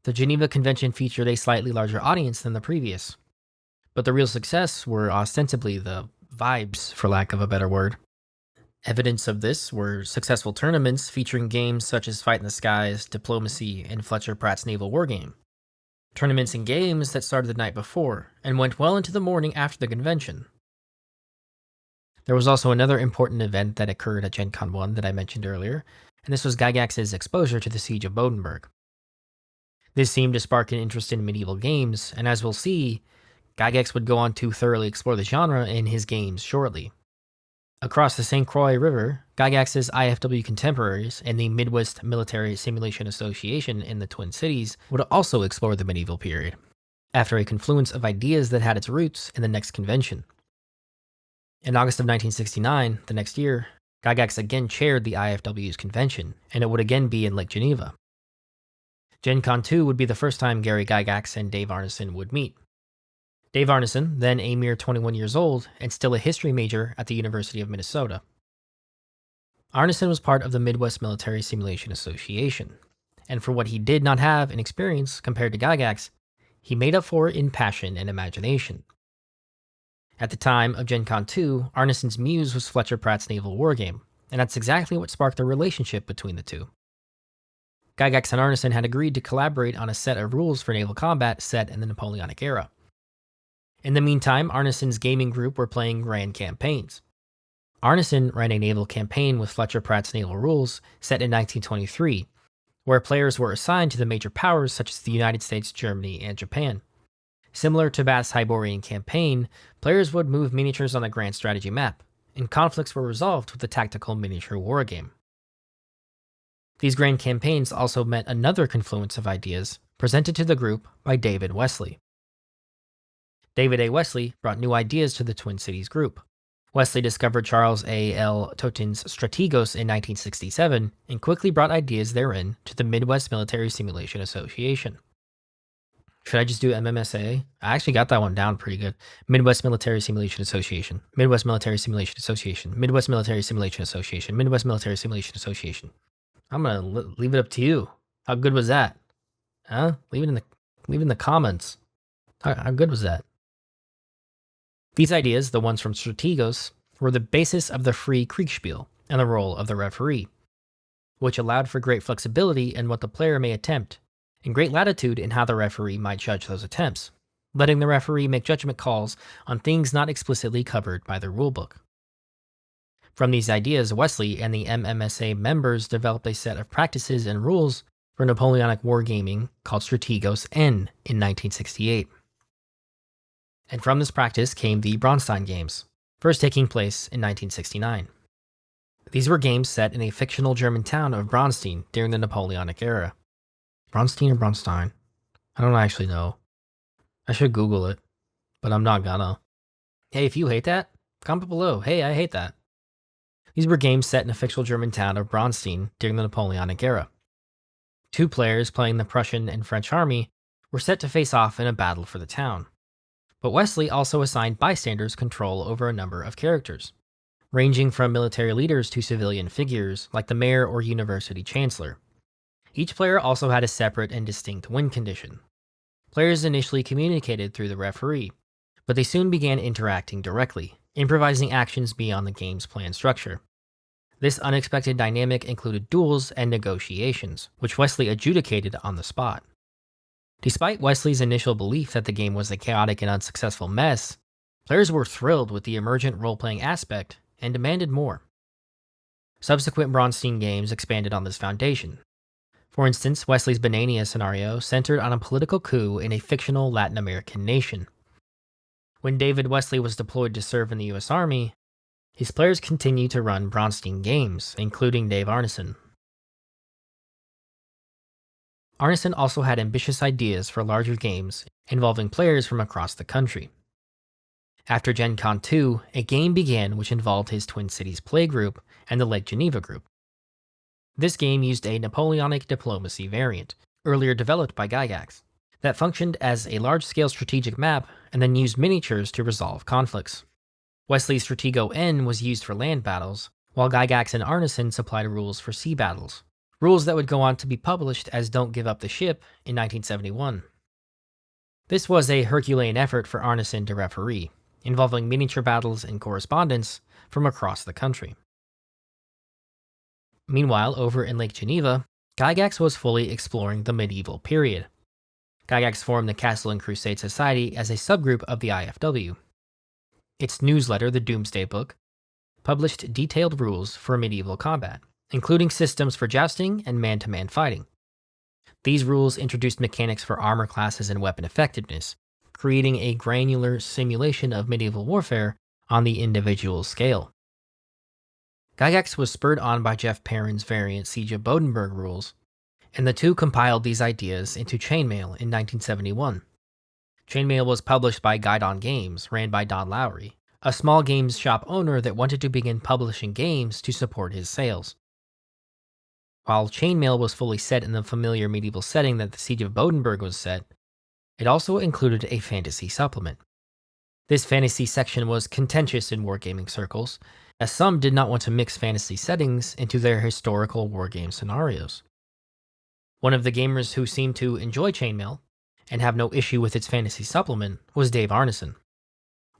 the Geneva Convention featured a slightly larger audience than the previous. But the real success were ostensibly the vibes, for lack of a better word. Evidence of this were successful tournaments featuring games such as Fight in the Skies, Diplomacy, and Fletcher Pratt's Naval Wargame. Tournaments and games that started the night before and went well into the morning after the convention. There was also another important event that occurred at Gen Con 1 that I mentioned earlier, and this was Gygax's exposure to the Siege of Bodenberg. This seemed to spark an interest in medieval games, and as we'll see, Gygax would go on to thoroughly explore the genre in his games shortly. Across the St. Croix River, Gygax's IFW contemporaries and the Midwest Military Simulation Association in the Twin Cities would also explore the medieval period, after a confluence of ideas that had its roots in the next convention. In August of 1969, the next year, Gygax again chaired the IFW's convention, and it would again be in Lake Geneva. Gen Con 2 would be the first time Gary Gygax and Dave Arneson would meet. Dave Arneson, then a mere 21 years old and still a history major at the University of Minnesota. Arneson was part of the Midwest Military Simulation Association, and for what he did not have in experience compared to Gygax, he made up for it in passion and imagination. At the time of Gen Con 2, Arneson's muse was Fletcher Pratt's Naval Wargame, and that's exactly what sparked the relationship between the two. Gygax and Arneson had agreed to collaborate on a set of rules for naval combat set in the Napoleonic era. In the meantime, Arneson's gaming group were playing grand campaigns. Arneson ran a naval campaign with Fletcher Pratt's naval rules set in 1923, where players were assigned to the major powers such as the United States, Germany, and Japan. Similar to Bath's Hyborian campaign, players would move miniatures on the grand strategy map, and conflicts were resolved with the tactical miniature wargame. These grand campaigns also met another confluence of ideas presented to the group by David Wesley. David A. Wesley brought new ideas to the Twin Cities group. Wesley discovered Charles A. L. Totin's SCRY-DOS in 1967 and quickly brought ideas therein to the Midwest Military Simulation Association. Should I just do MMSA? I actually got that one down pretty good. Midwest Military Simulation Association. Midwest Military Simulation Association. Midwest Military Simulation Association. Midwest Military Simulation Association. I'm gonna leave it up to you. How good was that? Huh? Leave it in the comments. How good was that? These ideas, the ones from SCRY-DOS, were the basis of the free Kriegspiel and the role of the referee, which allowed for great flexibility in what the player may attempt, and great latitude in how the referee might judge those attempts, letting the referee make judgment calls on things not explicitly covered by the rulebook. From these ideas, Wesley and the MMSA members developed a set of practices and rules for Napoleonic wargaming called SCRY-DOS N in 1968. And from this practice came the Braunstein games, first taking place in 1969. These were games set in a fictional German town of Braunstein during the Napoleonic era. Braunstein or Braunstein? I don't actually know. I should Google it, but I'm not gonna. Hey, if you hate that, comment below. Hey, I hate that. These were games set in a fictional German town of Braunstein during the Napoleonic era. Two players playing the Prussian and French army were set to face off in a battle for the town. But Wesley also assigned bystanders control over a number of characters, ranging from military leaders to civilian figures like the mayor or university chancellor. Each player also had a separate and distinct win condition. Players initially communicated through the referee, but they soon began interacting directly, improvising actions beyond the game's planned structure. This unexpected dynamic included duels and negotiations, which Wesley adjudicated on the spot. Despite Wesley's initial belief that the game was a chaotic and unsuccessful mess, players were thrilled with the emergent role-playing aspect and demanded more. Subsequent Braunstein games expanded on this foundation. For instance, Wesley's Banania scenario centered on a political coup in a fictional Latin American nation. When David Wesley was deployed to serve in the US Army, his players continued to run Braunstein games, including Dave Arneson. Arneson also had ambitious ideas for larger games involving players from across the country. After Gen Con 2, a game began which involved his Twin Cities playgroup and the Lake Geneva group. This game used a Napoleonic diplomacy variant, earlier developed by Gygax, that functioned as a large-scale strategic map and then used miniatures to resolve conflicts. Wesley's SCRY-DOS N was used for land battles, while Gygax and Arneson supplied rules for sea battles. Rules that would go on to be published as Don't Give Up the Ship in 1971. This was a Herculean effort for Arneson to referee, involving miniature battles and correspondence from across the country. Meanwhile, over in Lake Geneva, Gygax was fully exploring the medieval period. Gygax formed the Castle and Crusade Society as a subgroup of the IFW. Its newsletter, the Doomsday Book, published detailed rules for medieval combat, including systems for jousting and man-to-man fighting. These rules introduced mechanics for armor classes and weapon effectiveness, creating a granular simulation of medieval warfare on the individual scale. Gygax was spurred on by Jeff Perrin's variant Siege of Bodenberg rules, and the two compiled these ideas into Chainmail in 1971. Chainmail was published by Guidon Games, ran by Don Lowry, a small games shop owner that wanted to begin publishing games to support his sales. While Chainmail was fully set in the familiar medieval setting that the Siege of Bodenberg was set, it also included a fantasy supplement. This fantasy section was contentious in wargaming circles, as some did not want to mix fantasy settings into their historical wargame scenarios. One of the gamers who seemed to enjoy Chainmail and have no issue with its fantasy supplement was Dave Arneson.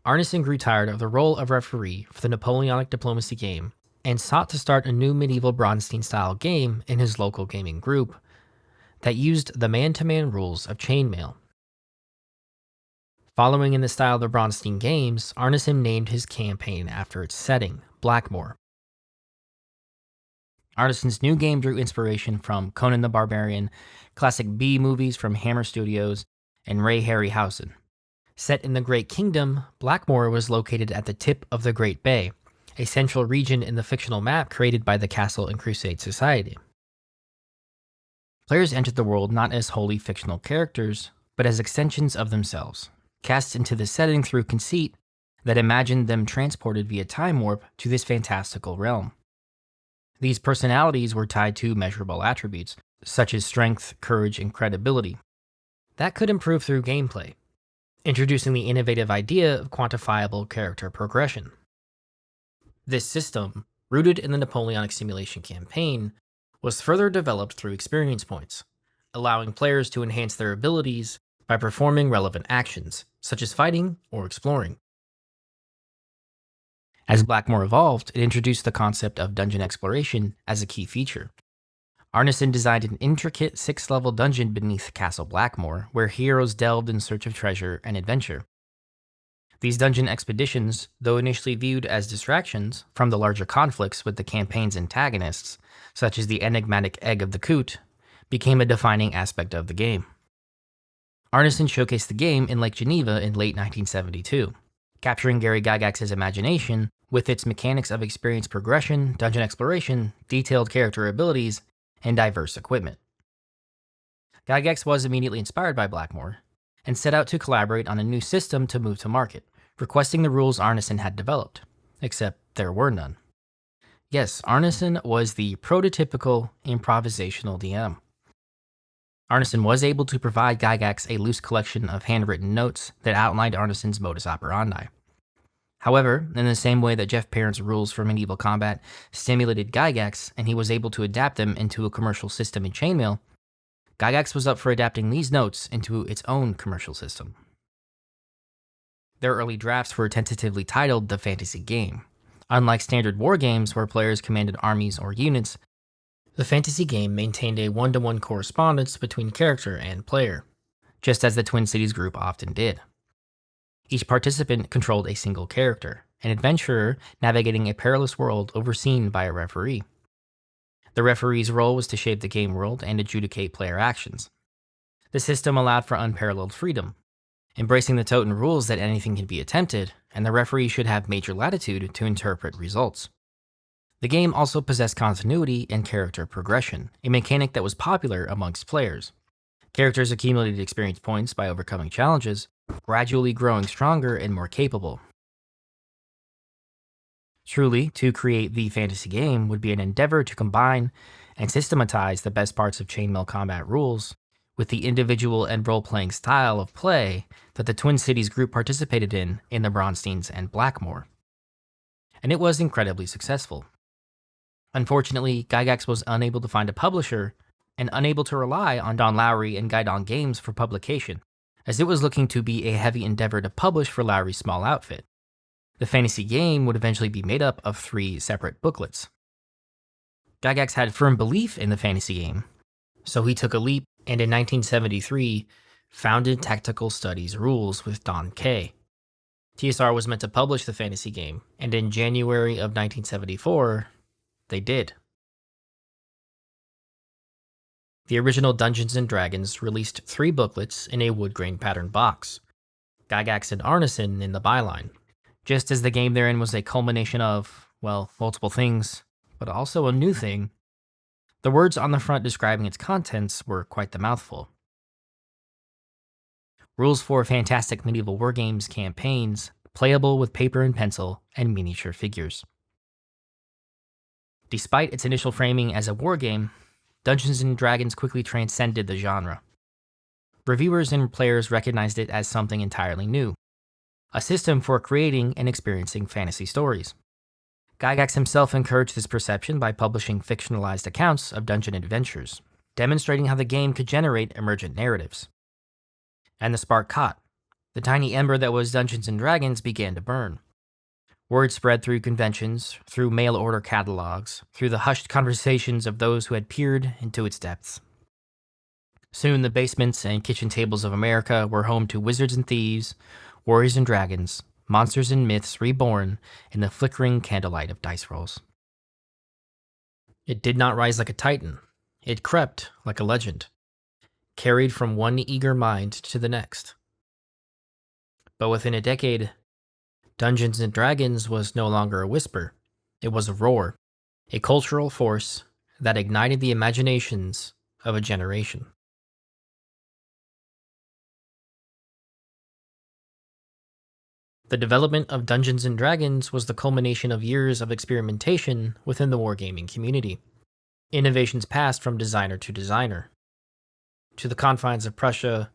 Arneson grew tired of the role of referee for the Napoleonic diplomacy game and sought to start a new medieval Bronstein-style game in his local gaming group that used the man-to-man rules of Chainmail. Following in the style of the Bronstein games, Arneson named his campaign after its setting, Blackmoor. Arneson's new game drew inspiration from Conan the Barbarian, classic B movies from Hammer Studios, and Ray Harryhausen. Set in the Great Kingdom, Blackmoor was located at the tip of the Great Bay, a central region in the fictional map created by the Castle and Crusade Society. Players entered the world not as wholly fictional characters, but as extensions of themselves, cast into the setting through conceit that imagined them transported via time warp to this fantastical realm. These personalities were tied to measurable attributes, such as strength, courage, and credibility. That could improve through gameplay, introducing the innovative idea of quantifiable character progression. This system, rooted in the Napoleonic simulation campaign, was further developed through experience points, allowing players to enhance their abilities by performing relevant actions, such as fighting or exploring. As Blackmoor evolved, it introduced the concept of dungeon exploration as a key feature. Arneson designed an intricate 6-level dungeon beneath Castle Blackmoor, where heroes delved in search of treasure and adventure. These dungeon expeditions, though initially viewed as distractions from the larger conflicts with the campaign's antagonists, such as the enigmatic Egg of the Coot, became a defining aspect of the game. Arneson showcased the game in Lake Geneva in late 1972, capturing Gary Gygax's imagination with its mechanics of experience progression, dungeon exploration, detailed character abilities, and diverse equipment. Gygax was immediately inspired by Blackmoor and set out to collaborate on a new system to move to market, requesting the rules Arneson had developed, except there were none. Yes, Arneson was the prototypical improvisational DM. Arneson was able to provide Gygax a loose collection of handwritten notes that outlined Arneson's modus operandi. However, in the same way that Jeff Perrin's rules for medieval combat stimulated Gygax and he was able to adapt them into a commercial system in Chainmail, Gygax was up for adapting these notes into its own commercial system. Their early drafts were tentatively titled The Fantasy Game. Unlike standard war games where players commanded armies or units, the fantasy game maintained a one-to-one correspondence between character and player, just as the Twin Cities group often did. Each participant controlled a single character, an adventurer navigating a perilous world overseen by a referee. The referee's role was to shape the game world and adjudicate player actions. The system allowed for unparalleled freedom, embracing the totem rules that anything can be attempted, and the referee should have major latitude to interpret results. The game also possessed continuity and character progression, a mechanic that was popular amongst players. Characters accumulated experience points by overcoming challenges, gradually growing stronger and more capable. Truly, to create the fantasy game would be an endeavor to combine and systematize the best parts of chainmail combat rules with the individual and role-playing style of play that the Twin Cities group participated in the Bronsteins and Blackmoor. And it was incredibly successful. Unfortunately, Gygax was unable to find a publisher and unable to rely on Don Lowry and Guidon Games for publication, as it was looking to be a heavy endeavor to publish for Lowry's small outfit. The fantasy game would eventually be made up of 3 separate booklets. Gygax had firm belief in the fantasy game, so he took a leap and in 1973 founded Tactical Studies Rules with Don Kay. TSR was meant to publish the fantasy game, and in January of 1974, they did. The original Dungeons & Dragons released 3 booklets in a wood-grain pattern box, Gygax and Arneson in the byline. Just as the game therein was a culmination of, well, multiple things, but also a new thing, the words on the front describing its contents were quite the mouthful. Rules for fantastic medieval wargames campaigns, playable with paper and pencil and miniature figures. Despite its initial framing as a wargame, Dungeons & Dragons quickly transcended the genre. Reviewers and players recognized it as something entirely new, a system for creating and experiencing fantasy stories. Gygax himself encouraged this perception by publishing fictionalized accounts of dungeon adventures, demonstrating how the game could generate emergent narratives. And the spark caught. The tiny ember that was Dungeons & Dragons began to burn. Word spread through conventions, through mail-order catalogs, through the hushed conversations of those who had peered into its depths. Soon the basements and kitchen tables of America were home to wizards and thieves, warriors and dragons, monsters and myths reborn in the flickering candlelight of dice rolls. It did not rise like a titan. It crept like a legend, carried from one eager mind to the next. But within a decade, Dungeons & Dragons was no longer a whisper. It was a roar, a cultural force that ignited the imaginations of a generation. The development of Dungeons & Dragons was the culmination of years of experimentation within the wargaming community. Innovations passed from designer to designer, to the confines of Prussia,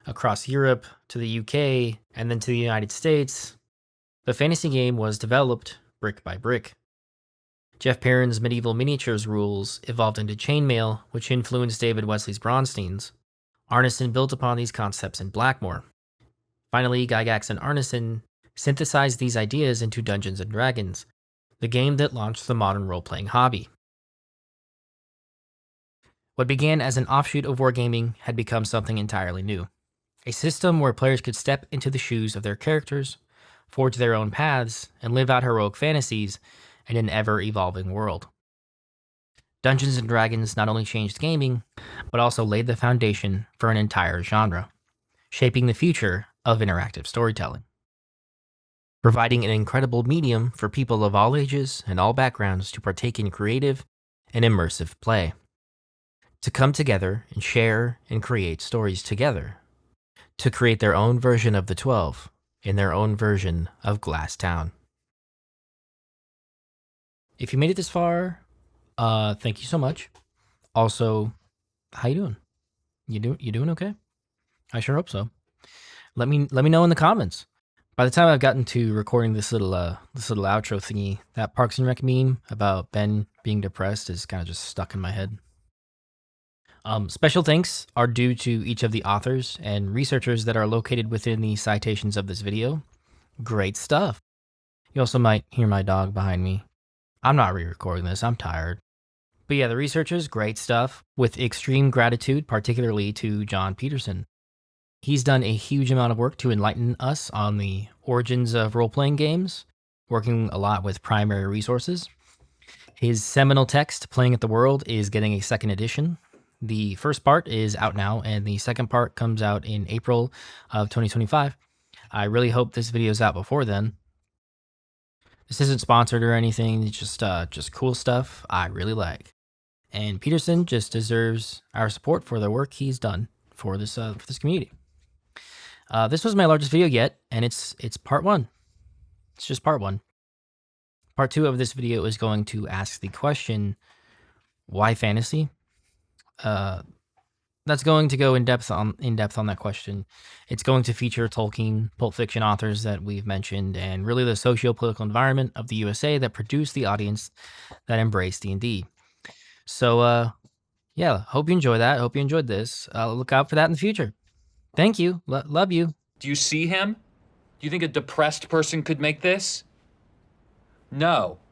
across Europe, to the UK, and then to the United States. The fantasy game was developed brick by brick. Jeff Perrin's medieval miniatures rules evolved into chainmail, which influenced David Wesley's Bronstein's. Arneson built upon these concepts in Blackmore. Finally, Gygax and Arneson synthesized these ideas into Dungeons & Dragons, the game that launched the modern role-playing hobby. What began as an offshoot of wargaming had become something entirely new. A system where players could step into the shoes of their characters, forge their own paths, and live out heroic fantasies in an ever-evolving world. Dungeons & Dragons not only changed gaming, but also laid the foundation for an entire genre, shaping the future of interactive storytelling. Providing an incredible medium for people of all ages and all backgrounds to partake in creative and immersive play. To come together and share and create stories together. To create their own version of the 12 in their own version of Glass Town. If you made it this far, thank you so much. Also, how you doing? You doing okay? I sure hope so. Let me know in the comments. By the time I've gotten to recording this little outro thingy, that Parks and Rec meme about Ben being depressed is kind of just stuck in my head. Special thanks are due to each of the authors and researchers that are located within the citations of this video. Great stuff. You also might hear my dog behind me. I'm not re-recording this, I'm tired. But yeah, the researchers, great stuff, with extreme gratitude, particularly to John Peterson. He's done a huge amount of work to enlighten us on the origins of role-playing games, working a lot with primary resources. His seminal text, Playing at the World, is getting a second edition. The first part is out now, and the second part comes out in April of 2025. I really hope this video is out before then. This isn't sponsored or anything, it's just cool stuff I really like. And Peterson just deserves our support for the work he's done for this community. This was my largest video yet, and it's part 1. It's just part 1. Part 2 of this video is going to ask the question, why fantasy? That's going to go in depth on that question. It's going to feature Tolkien, Pulp Fiction authors that we've mentioned, and really the socio-political environment of the USA that produced the audience that embraced D&D. So, yeah, hope you enjoy that. Hope you enjoyed this. Look out for that in the future. Thank you. Love you. Do you see him? Do you think a depressed person could make this? No.